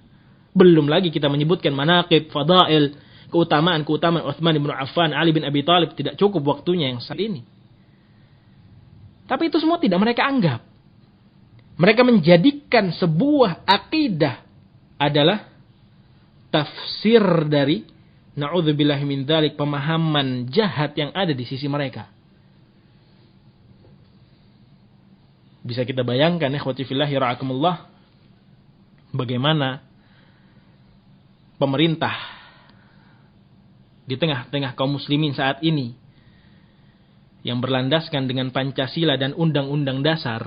Belum lagi kita menyebutkan manaqib, fadail, keutamaan-keutamaan Utsman bin Affan, Ali bin Abi Thalib, tidak cukup waktunya yang saat ini. Tapi itu semua tidak mereka anggap. Mereka menjadikan sebuah akidah adalah tafsir dari na'udzubillahi min dzalik, pemahaman jahat yang ada di sisi mereka. Bisa kita bayangkan, ikhwati fillahi ra'akumullah, bagaimana pemerintah di tengah-tengah kaum muslimin saat ini yang berlandaskan dengan Pancasila dan undang-undang dasar.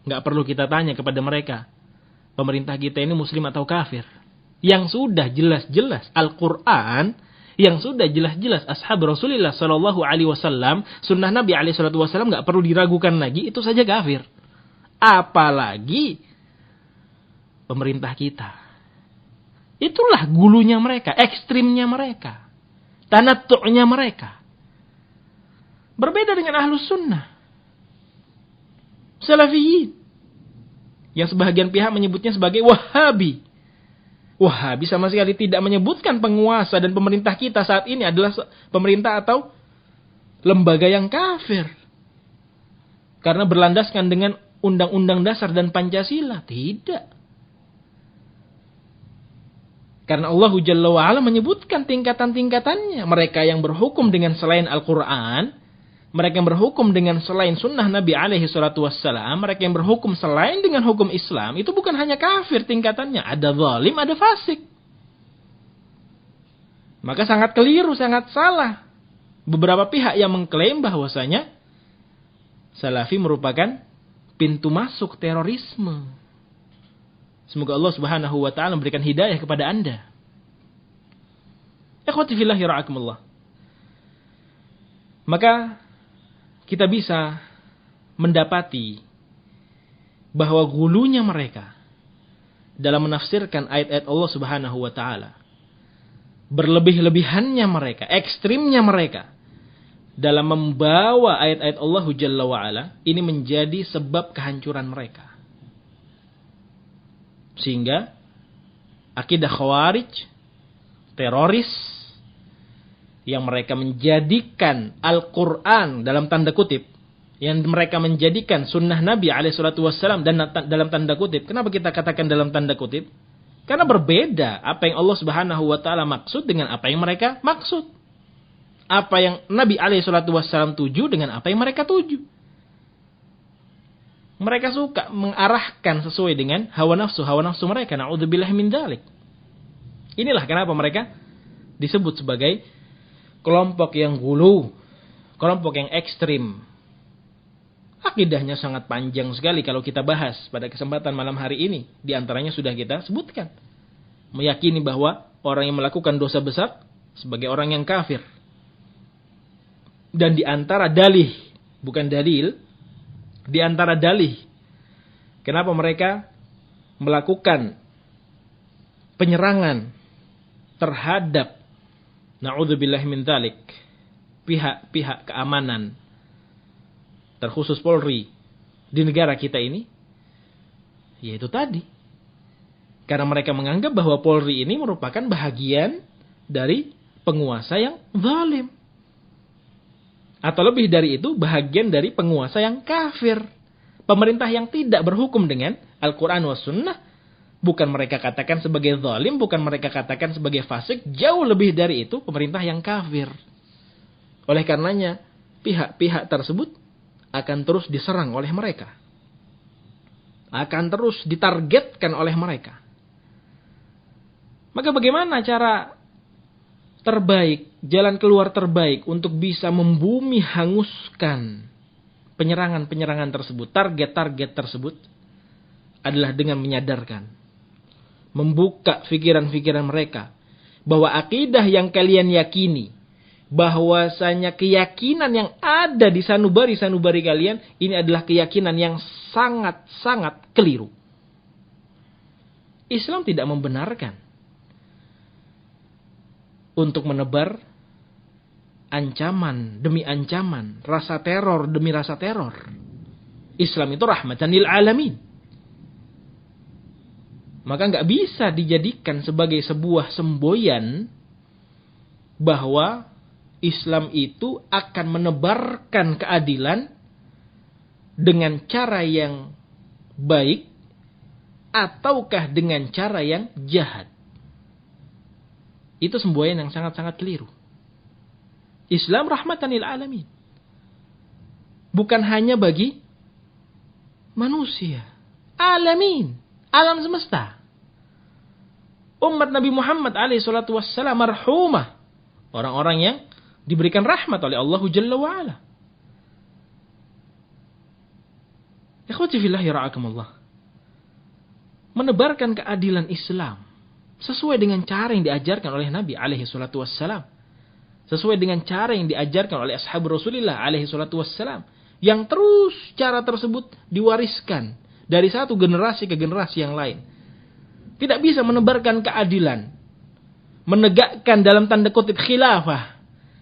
Nggak perlu kita tanya kepada mereka, pemerintah kita ini muslim atau kafir. Yang sudah jelas-jelas Al-Quran, yang sudah jelas-jelas ashab Rasulullah sallallahu alaihi wasallam, sunnah Nabi alaihi salatu wasallam, nggak perlu diragukan lagi, itu saja kafir. Apalagi pemerintah kita. Itulah gulunya mereka, ekstrimnya mereka, tanattu'nya mereka. Berbeda dengan ahlus sunnah, salafiyin, yang sebahagian pihak menyebutnya sebagai Wahabi. Wahabi sama sekali tidak menyebutkan penguasa dan pemerintah kita saat ini adalah pemerintah atau lembaga yang kafir. Karena berlandaskan dengan undang-undang dasar dan Pancasila. Tidak. Karena Allah Jalla wa'ala menyebutkan tingkatan-tingkatannya. Mereka yang berhukum dengan selain Al-Quran, mereka yang berhukum dengan selain sunnah Nabi alaihi salatu wassalam, mereka yang berhukum selain dengan hukum Islam, itu bukan hanya kafir tingkatannya. Ada zalim, ada fasik. Maka sangat keliru, sangat salah beberapa pihak yang mengklaim bahwasanya Salafi merupakan pintu masuk terorisme. Semoga Allah Subhanahu wa taala memberikan hidayah kepada Anda. Ikhwati fillahi ra'akumullah. Maka kita bisa mendapati bahwa gulunya mereka dalam menafsirkan ayat-ayat Allah Subhanahu wa taala, berlebih-lebihannya mereka, ekstrimnya mereka dalam membawa ayat-ayat Allah Jalla wa'ala, ini menjadi sebab kehancuran mereka. Sehingga akidah khawarij, teroris, yang mereka menjadikan Al-Quran dalam tanda kutip, yang mereka menjadikan sunnah Nabi alaihissalatu wassalam dan dalam tanda kutip. Kenapa kita katakan dalam tanda kutip? Karena berbeda apa yang Allah Subhanahu wa taala maksud dengan apa yang mereka maksud. Apa yang Nabi alaihi salatu wassalam tuju dengan apa yang mereka tuju. Mereka suka mengarahkan sesuai dengan hawa nafsu mereka. Na'udzubillahi min dzalik. Inilah kenapa mereka disebut sebagai kelompok yang gulu, kelompok yang ekstrim. Akidahnya sangat panjang sekali kalau kita bahas pada kesempatan malam hari ini. Di antaranya sudah kita sebutkan. Meyakini bahwa orang yang melakukan dosa besar sebagai orang yang kafir. Dan di antara dalih, bukan dalil, di antara dalih kenapa mereka melakukan penyerangan terhadap na'udzubillahi min dzalik pihak-pihak keamanan terkhusus Polri di negara kita ini, yaitu tadi. Karena mereka menganggap bahwa Polri ini merupakan bahagian dari penguasa yang zalim. Atau lebih dari itu, bahagian dari penguasa yang kafir. Pemerintah yang tidak berhukum dengan Al-Quran wa Sunnah. Bukan mereka katakan sebagai zalim, bukan mereka katakan sebagai fasik. Jauh lebih dari itu, pemerintah yang kafir. Oleh karenanya, pihak-pihak tersebut akan terus diserang oleh mereka. Akan terus ditargetkan oleh mereka. Maka bagaimana cara terbaik, jalan keluar terbaik untuk bisa membumi hanguskan penyerangan-penyerangan tersebut, target-target tersebut, adalah dengan menyadarkan, membuka pikiran-pikiran mereka, bahwa akidah yang kalian yakini, bahwasanya keyakinan yang ada di sanubari-sanubari kalian, ini adalah keyakinan yang sangat-sangat keliru. Islam tidak membenarkan untuk menebar ancaman demi ancaman, rasa teror demi rasa teror. Islam itu rahmatan lil alamin. Maka nggak bisa dijadikan sebagai sebuah semboyan bahwa Islam itu akan menebarkan keadilan dengan cara yang baik ataukah dengan cara yang jahat. Itu semboyan yang sangat-sangat keliru. Islam rahmatan lil alamin. Bukan hanya bagi manusia. Alamin. Alam semesta. Umat Nabi Muhammad alaihi salatu wassalam marhumah. Orang-orang yang diberikan rahmat oleh Allah Jalla wa'ala. Ikhwati fillahi ra'akumullah. Menebarkan keadilan Islam sesuai dengan cara yang diajarkan oleh Nabi alaihi salatu wassalam. Sesuai dengan cara yang diajarkan oleh ashab Rasulullah alaihi salatu wassalam. Yang terus cara tersebut diwariskan dari satu generasi ke generasi yang lain. Tidak bisa menebarkan keadilan, menegakkan dalam tanda kutip khilafah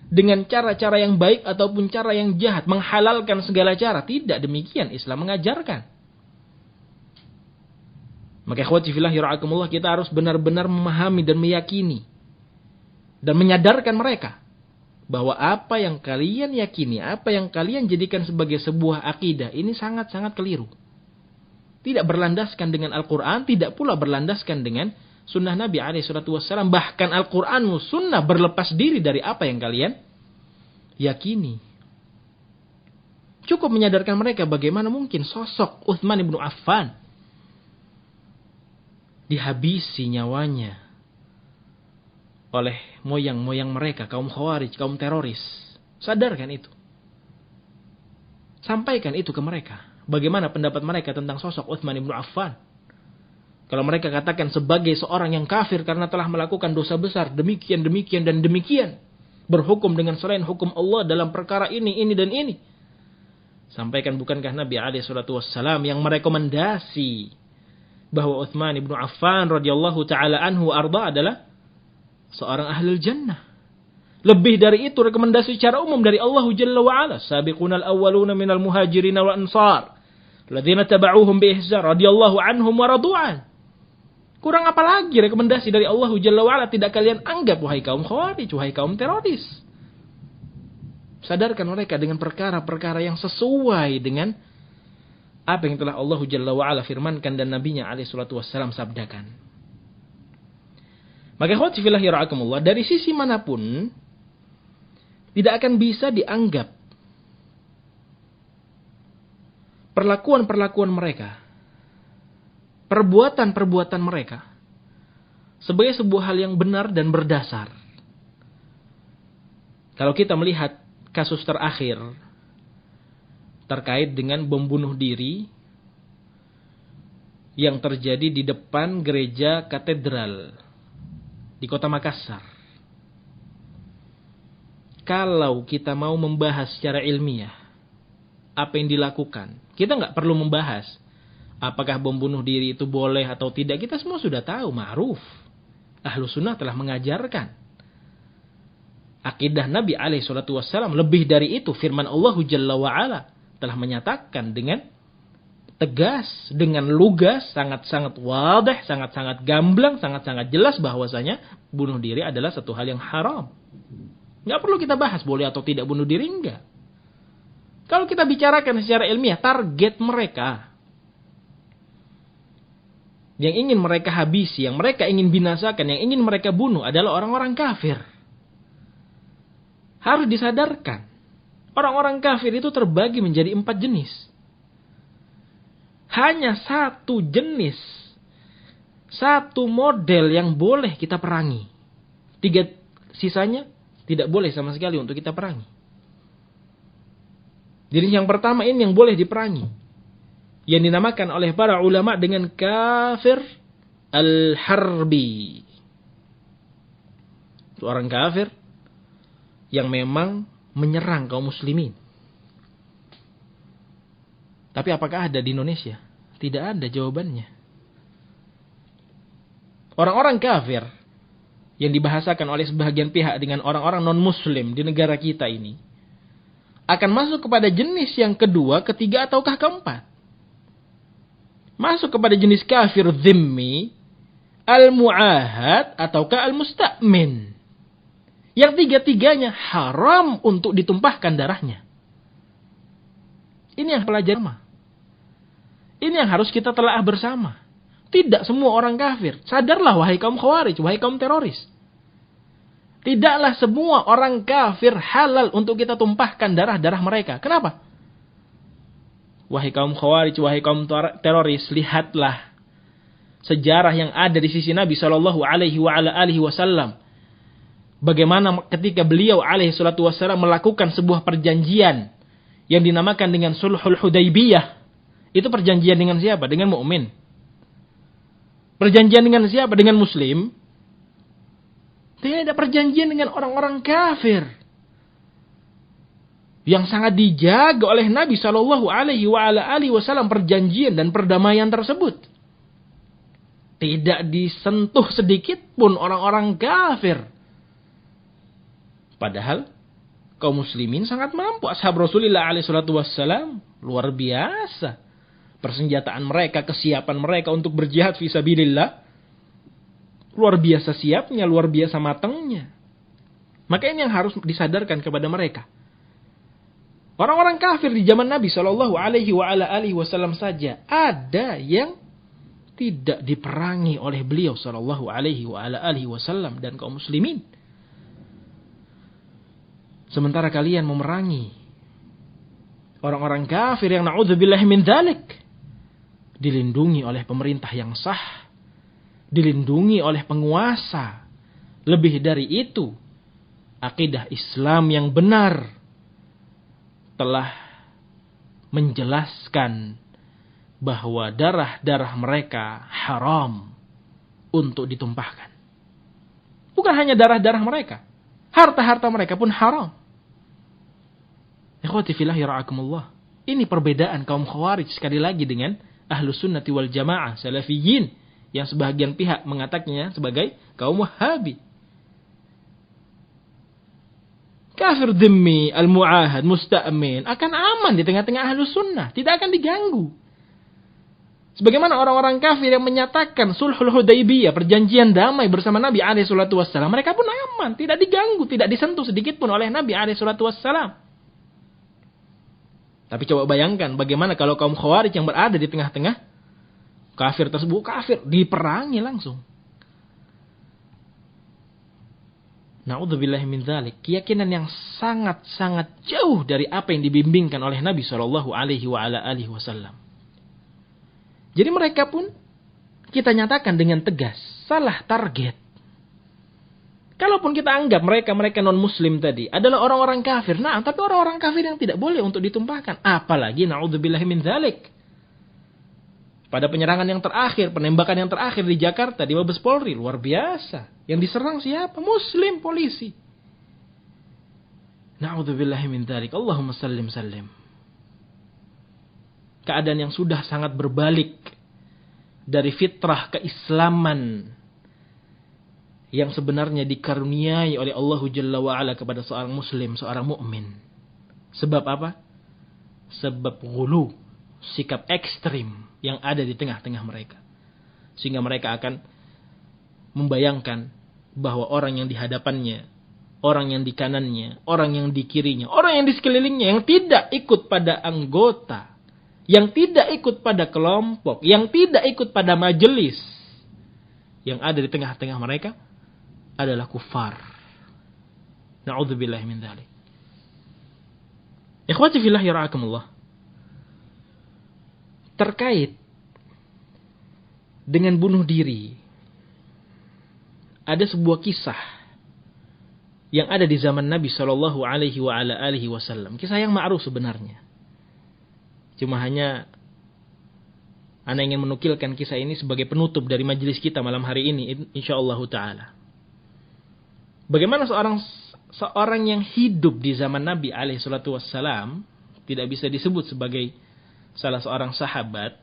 dengan cara-cara yang baik ataupun cara yang jahat, menghalalkan segala cara. Tidak demikian Islam mengajarkan. Maka ikhwati fillahi ra'akumullah, kita harus benar-benar memahami dan meyakini dan menyadarkan mereka bahwa apa yang kalian yakini, apa yang kalian jadikan sebagai sebuah akidah, ini sangat-sangat keliru. Tidak berlandaskan dengan Al-Quran, tidak pula berlandaskan dengan sunnah Nabi SAW. Bahkan Al-Quran dan sunnah berlepas diri dari apa yang kalian yakini. Cukup menyadarkan mereka bagaimana mungkin sosok Utsman bin Affan dihabisi nyawanya oleh moyang-moyang mereka, kaum khawarij, kaum teroris. Sadarkan itu. Sampaikan itu ke mereka. Bagaimana pendapat mereka tentang sosok Utsman bin Affan. Kalau mereka katakan sebagai seorang yang kafir karena telah melakukan dosa besar, demikian, demikian, dan demikian. Berhukum dengan selain hukum Allah dalam perkara ini, dan ini. Sampaikan, bukankah Nabi SAW yang merekomendasi bahwa Utsman bin Affan radhiyallahu ta'ala anhu arda adalah seorang ahlul jannah. Lebih dari itu rekomendasi secara umum dari Allah Jalla wa'ala. Sabiqunal awwaluna minal muhajirin wal ansar. Alladzina taba'uhum bi ihsan radhiyallahu anhum wa radu'an. Kurang apa lagi rekomendasi dari Allah Jalla wa'ala tidak kalian anggap wahai kaum khawarij, wahai kaum teroris. Sadarkan mereka dengan perkara-perkara yang sesuai dengan apa yang telah Allah Jalla wa'ala firmankan dan Nabinya alaihi salatu wassalam sabdakan. Maka ikhwati fillah yara'akumullah, dari sisi manapun tidak akan bisa dianggap perlakuan-perlakuan mereka, perbuatan-perbuatan mereka sebagai sebuah hal yang benar dan berdasar. Kalau kita melihat kasus terakhir terkait dengan bom bunuh diri yang terjadi di depan gereja katedral di kota Makassar. Kalau kita mau membahas secara ilmiah apa yang dilakukan, kita nggak perlu membahas apakah bom bunuh diri itu boleh atau tidak. Kita semua sudah tahu, ma'ruf. Ahlus sunnah telah mengajarkan akidah Nabi SAW. Lebih dari itu, firman Allah Jalla wa'ala telah menyatakan dengan tegas, dengan lugas, sangat-sangat wadah, sangat-sangat gamblang, sangat-sangat jelas bahwasanya bunuh diri adalah satu hal yang haram. Nggak perlu kita bahas boleh atau tidak bunuh diri, enggak. Kalau kita bicarakan secara ilmiah, target mereka yang ingin mereka habisi, yang mereka ingin binasakan, yang ingin mereka bunuh adalah orang-orang kafir. Harus disadarkan. Orang-orang kafir itu terbagi menjadi 4 jenis. Hanya satu jenis, satu model yang boleh kita perangi. 3 sisanya tidak boleh sama sekali untuk kita perangi. Jenis yang pertama ini yang boleh diperangi, yang dinamakan oleh para ulama dengan kafir al-harbi. Itu orang kafir yang memang menyerang kaum muslimin. Tapi apakah ada di Indonesia? Tidak ada jawabannya. Orang-orang kafir yang dibahasakan oleh sebagian pihak dengan orang-orang non-muslim di negara kita ini akan masuk kepada jenis yang kedua, ketiga, ataukah keempat. Masuk kepada jenis kafir zimmi, al-mu'ahad, ataukah al-musta'min. Yang 3-tiganya haram untuk ditumpahkan darahnya. Ini yang pelajaran. Ini yang harus kita telaah bersama. Tidak semua orang kafir. Sadarlah wahai kaum khawarij, wahai kaum teroris. Tidaklah semua orang kafir halal untuk kita tumpahkan darah-darah mereka. Kenapa? Wahai kaum khawarij, wahai kaum teroris, lihatlah sejarah yang ada di sisi Nabi SAW. Bagaimana ketika beliau SAW melakukan sebuah perjanjian yang dinamakan dengan Sulhul Hudaybiyah. Itu perjanjian dengan siapa? Dengan mukmin. Perjanjian dengan siapa? Dengan muslim. Tidak ada perjanjian dengan orang-orang kafir. Yang sangat dijaga oleh Nabi SAW perjanjian dan perdamaian tersebut. Tidak disentuh sedikit pun orang-orang kafir. Padahal kaum muslimin sangat mampu. Ashab Rasulullah SAW luar biasa. Persenjataan mereka, kesiapan mereka untuk berjihad fisabilillah luar biasa siapnya, luar biasa matangnya. Maka ini yang harus disadarkan kepada mereka. Orang-orang kafir di zaman Nabi SAW saja ada yang tidak diperangi oleh beliau SAW dan kaum muslimin. Sementara kalian memerangi orang-orang kafir yang na'udzubillah min dzalik, dilindungi oleh pemerintah yang sah, dilindungi oleh penguasa. Lebih dari itu, akidah Islam yang benar telah menjelaskan bahwa darah-darah mereka haram untuk ditumpahkan. Bukan hanya darah-darah mereka, harta-harta mereka pun haram. Ikhwati fillah yara'akumullah. Ini perbedaan kaum khawarij sekali lagi dengan ahlus sunnati wal jamaah, salafiyin, yang sebahagian pihak mengatakannya sebagai kaum wahabi. Kafir dhimmi, al-mu'ahad, musta'min akan aman di tengah-tengah ahlus sunnah. Tidak akan diganggu. Sebagaimana orang-orang kafir yang menyatakan sulhul Hudaybiyah, perjanjian damai bersama Nabi SAW, mereka pun aman, tidak diganggu, tidak disentuh sedikit pun oleh Nabi SAW. Tapi coba bayangkan bagaimana kalau kaum khawarij yang berada di tengah-tengah kafir tersebut, kafir diperangi langsung. Na'udzubillahi min dzalik. Keyakinan yang sangat-sangat jauh dari apa yang dibimbingkan oleh Nabi sallallahu alaihi wasallam. Jadi mereka pun kita nyatakan dengan tegas, salah target. Kalaupun kita anggap mereka non-muslim tadi adalah orang-orang kafir. Nah, tapi orang-orang kafir yang tidak boleh untuk ditumpahkan. Apalagi na'udzubillahi min dzalik. Pada penyerangan yang terakhir, penembakan yang terakhir di Jakarta, di Mabes Polri, luar biasa. Yang diserang siapa? Muslim, polisi. Na'udzubillahi min dzalik. Allahumma sallim. Keadaan yang sudah sangat berbalik dari fitrah keislaman yang sebenarnya dikaruniai oleh Allah Jalla wa'ala kepada seorang muslim, seorang mukmin. Sebab apa? Sebab ghulu, sikap ekstrim yang ada di tengah-tengah mereka. Sehingga mereka akan membayangkan bahwa orang yang di hadapannya, orang yang di kanannya, orang yang di kirinya, orang yang di sekelilingnya, yang tidak ikut pada anggota, yang tidak ikut pada kelompok, yang tidak ikut pada majelis, yang ada di tengah-tengah mereka adalah kufar. Na'udzubillahi min dzalik. Ikhwati fillah yara'akumullah. Terkait dengan bunuh diri, ada sebuah kisah yang ada di zaman Nabi sallallahu alaihi wasallam. Kisah yang ma'ruf sebenarnya. Cuma hanya ana ingin menukilkan kisah ini sebagai penutup dari majelis kita malam hari ini insyaallah taala. Bagaimana seorang yang hidup di zaman Nabi alaihi salatu wassalam tidak bisa disebut sebagai salah seorang sahabat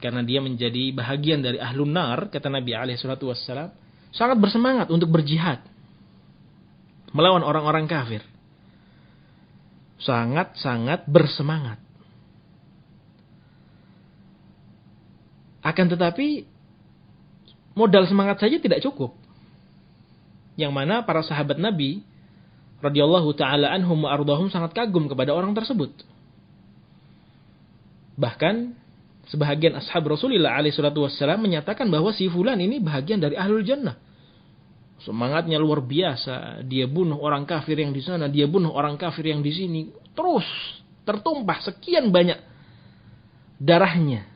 karena dia menjadi bahagian dari ahlun nar, kata Nabi alaihi salatu wassalam, sangat bersemangat untuk berjihad melawan orang-orang kafir. Sangat-sangat bersemangat. Akan tetapi modal semangat saja tidak cukup. Yang mana para sahabat Nabi radhiyallahu taala anhum wa ardhahum sangat kagum kepada orang tersebut. Bahkan sebahagian ashab Rasulullah alaihi salatu wassalam menyatakan bahwa si fulan ini bahagian dari ahlul jannah. Semangatnya luar biasa, dia bunuh orang kafir yang di sana, dia bunuh orang kafir yang di sini, terus tertumpah sekian banyak darahnya.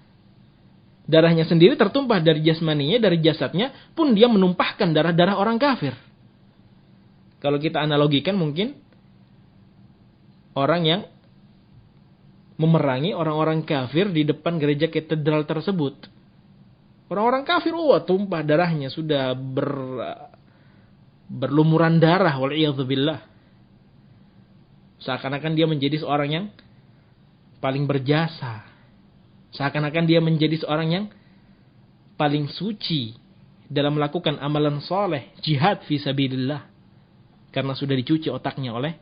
Darahnya sendiri tertumpah dari jasmaninya, dari jasadnya pun dia menumpahkan darah-darah orang kafir. Kalau kita analogikan mungkin orang yang memerangi orang-orang kafir di depan gereja katedral tersebut. Orang-orang kafir, tumpah darahnya, sudah berlumuran darah, wal'iyadzubillah. Seakan-akan dia menjadi seorang yang paling berjasa. Seakan-akan dia menjadi seorang yang paling suci dalam melakukan amalan soleh, jihad fi sabilillah. Karena sudah dicuci otaknya oleh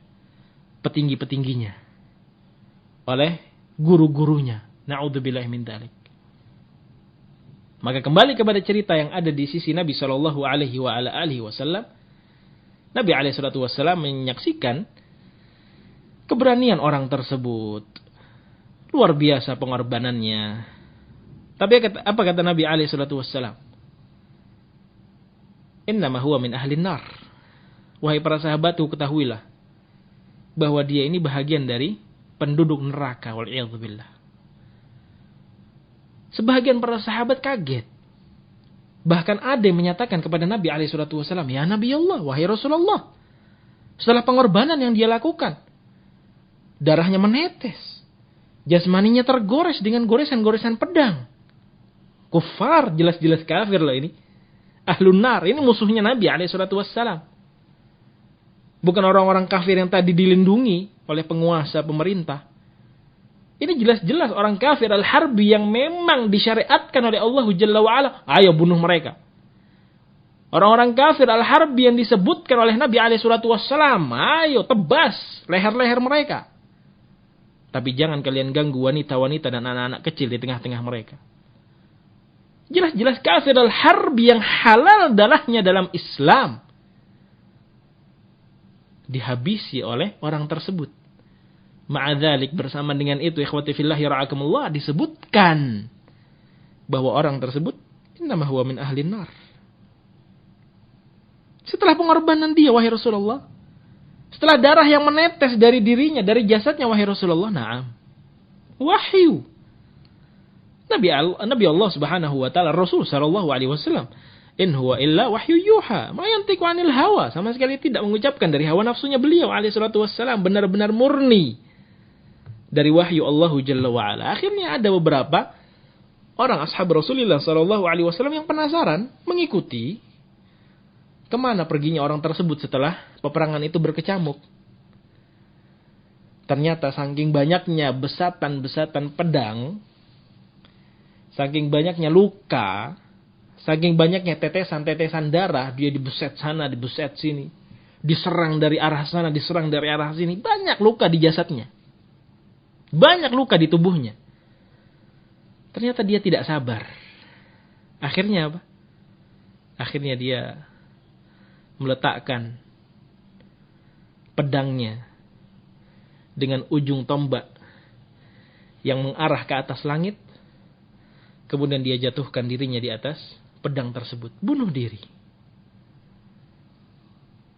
petinggi-petingginya, oleh guru-gurunya. Na'udzubillahi min dzalik. Maka kembali kepada cerita yang ada di sisi Nabi sallallahu alaihi wasallam. Nabi alaihi salatu wasallam menyaksikan keberanian orang tersebut. Luar biasa pengorbanannya. Tapi apa kata Nabi alaihi salatu wassalam? Innama huwa min ahlin nar. Wahai para sahabatku, ketahuilah bahwa dia ini bahagian dari penduduk neraka, wal'iyadzubillah. Sebahagian para sahabat kaget. Bahkan ada yang menyatakan kepada Nabi alaihi salatu wassalam, "Ya Nabi Allah, wahai Rasulullah." Setelah pengorbanan yang dia lakukan, darahnya menetes. Jasmaninya tergores dengan goresan-goresan pedang. Kufar, jelas-jelas kafir loh ini. Ahlun nar, ini musuhnya Nabi alaihi salatu wassalam. Bukan orang-orang kafir yang tadi dilindungi oleh penguasa pemerintah. Ini jelas-jelas orang kafir al-harbi yang memang disyariatkan oleh Allah Jalla wa'ala. Ayo bunuh mereka. Orang-orang kafir al-harbi yang disebutkan oleh Nabi alaihi salatu wassalam. Ayo tebas leher-leher mereka. Tapi jangan kalian ganggu wanita-wanita dan anak-anak kecil di tengah-tengah mereka. Jelas-jelas kafir al-harbi yang halal darahnya dalam Islam dihabisi oleh orang tersebut. Ma'adzalik, bersama dengan itu ikhwati fillah yara'akumullah, disebutkan bahwa orang tersebut innama huwa min ahlin nar. Setelah pengorbanan dia, wahai Rasulullah. Setelah darah yang menetes dari dirinya, dari jasadnya, wahai Rasulullah. Naam. Wahyu. Nabi Allah Subhanahu wa taala, Rasul sallallahu alaihi wasallam, in huwa illa wahyu yuha, ma yantiqu 'anil hawa, sama sekali tidak mengucapkan dari hawa nafsunya beliau alaihi salatu wassalam, benar-benar murni dari wahyu Allah Jalla wa ala. Akhirnya ada beberapa orang ashab Rasulullah sallallahu alaihi wasallam yang penasaran mengikuti kemana perginya orang tersebut setelah peperangan itu berkecamuk. Ternyata saking banyaknya besatan-besatan pedang, saking banyaknya luka, saking banyaknya tetesan-tetesan darah, dia dibuset sana, dibuset sini. Diserang dari arah sana, diserang dari arah sini. Banyak luka di jasadnya. Banyak luka di tubuhnya. Ternyata dia tidak sabar. Akhirnya apa? Akhirnya dia meletakkan pedangnya dengan ujung tombak yang mengarah ke atas langit. Kemudian dia jatuhkan dirinya di atas pedang tersebut. Bunuh diri.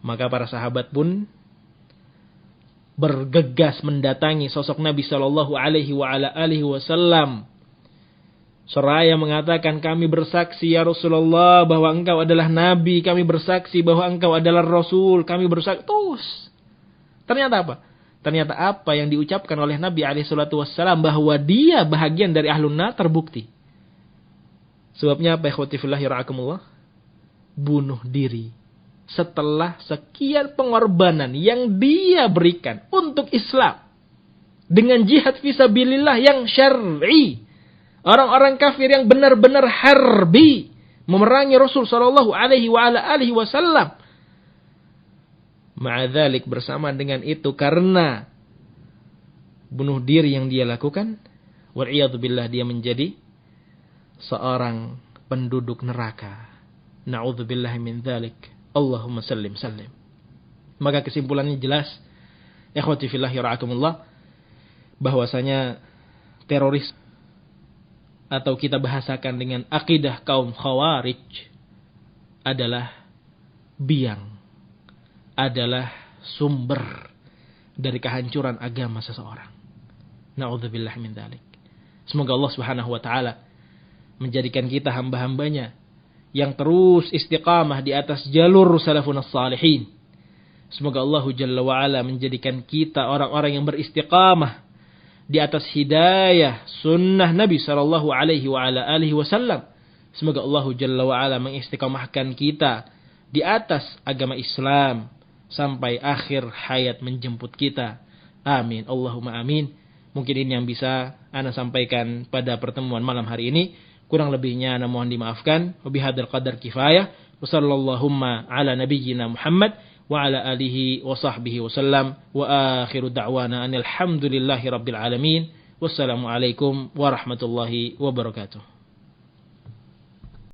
Maka para sahabat pun bergegas mendatangi sosok Nabi Shallallahu Alaihi Wasallam. Seraya mengatakan, kami bersaksi ya Rasulullah bahwa engkau adalah Nabi. Kami bersaksi bahwa engkau adalah Rasul. Kami bersaksi. Terus. Ternyata apa? Ternyata apa yang diucapkan oleh Nabi SAW bahwa dia bahagian dari ahlun nar terbukti. Sebabnya apa? Ikhwatifillah yara'akumullah. Bunuh diri. Setelah sekian pengorbanan yang dia berikan untuk Islam. Dengan jihad fisabilillah yang syar'i. Orang-orang kafir yang benar-benar harbi. Memerangi Rasul sallallahu alaihi wasallam. Ma'adzalik, bersama dengan itu, karena bunuh diri yang dia lakukan, wal'iyadzubillah, dia menjadi seorang penduduk neraka. Na'udzubillah min dzalik. Allahumma sallim. Maka kesimpulannya jelas, ikhwati fillah yara'akumullah, bahwasanya teroris, atau kita bahasakan dengan akidah kaum Khawarij, adalah biang, adalah sumber dari kehancuran agama seseorang. Na'udzubillah min dzalik. Semoga Allah Subhanahu wa taala menjadikan kita hamba-hambanya yang terus istiqamah di atas jalur salafun as-salihin. Semoga Allah Jalla wa ala menjadikan kita orang-orang yang beristiqamah di atas hidayah sunnah Nabi sallallahu alaihi wasallam. Semoga Allah Jalla wa ala mengistiqamahkan kita di atas agama Islam sampai akhir hayat menjemput kita. Amin. Allahumma amin. Mungkin ini yang bisa ana sampaikan pada pertemuan malam hari ini. Kurang lebihnya ana mohon dimaafkan. Wa bihadzal qadar kifayah. Wa sallallahu ala nabiyyina Muhammad wa ala alihi wa sahbihi wasallam. Wa akhiru da'wana anil hamdulillahi rabbil alamin. Wassalamu alaikum warahmatullahi wabarakatuh.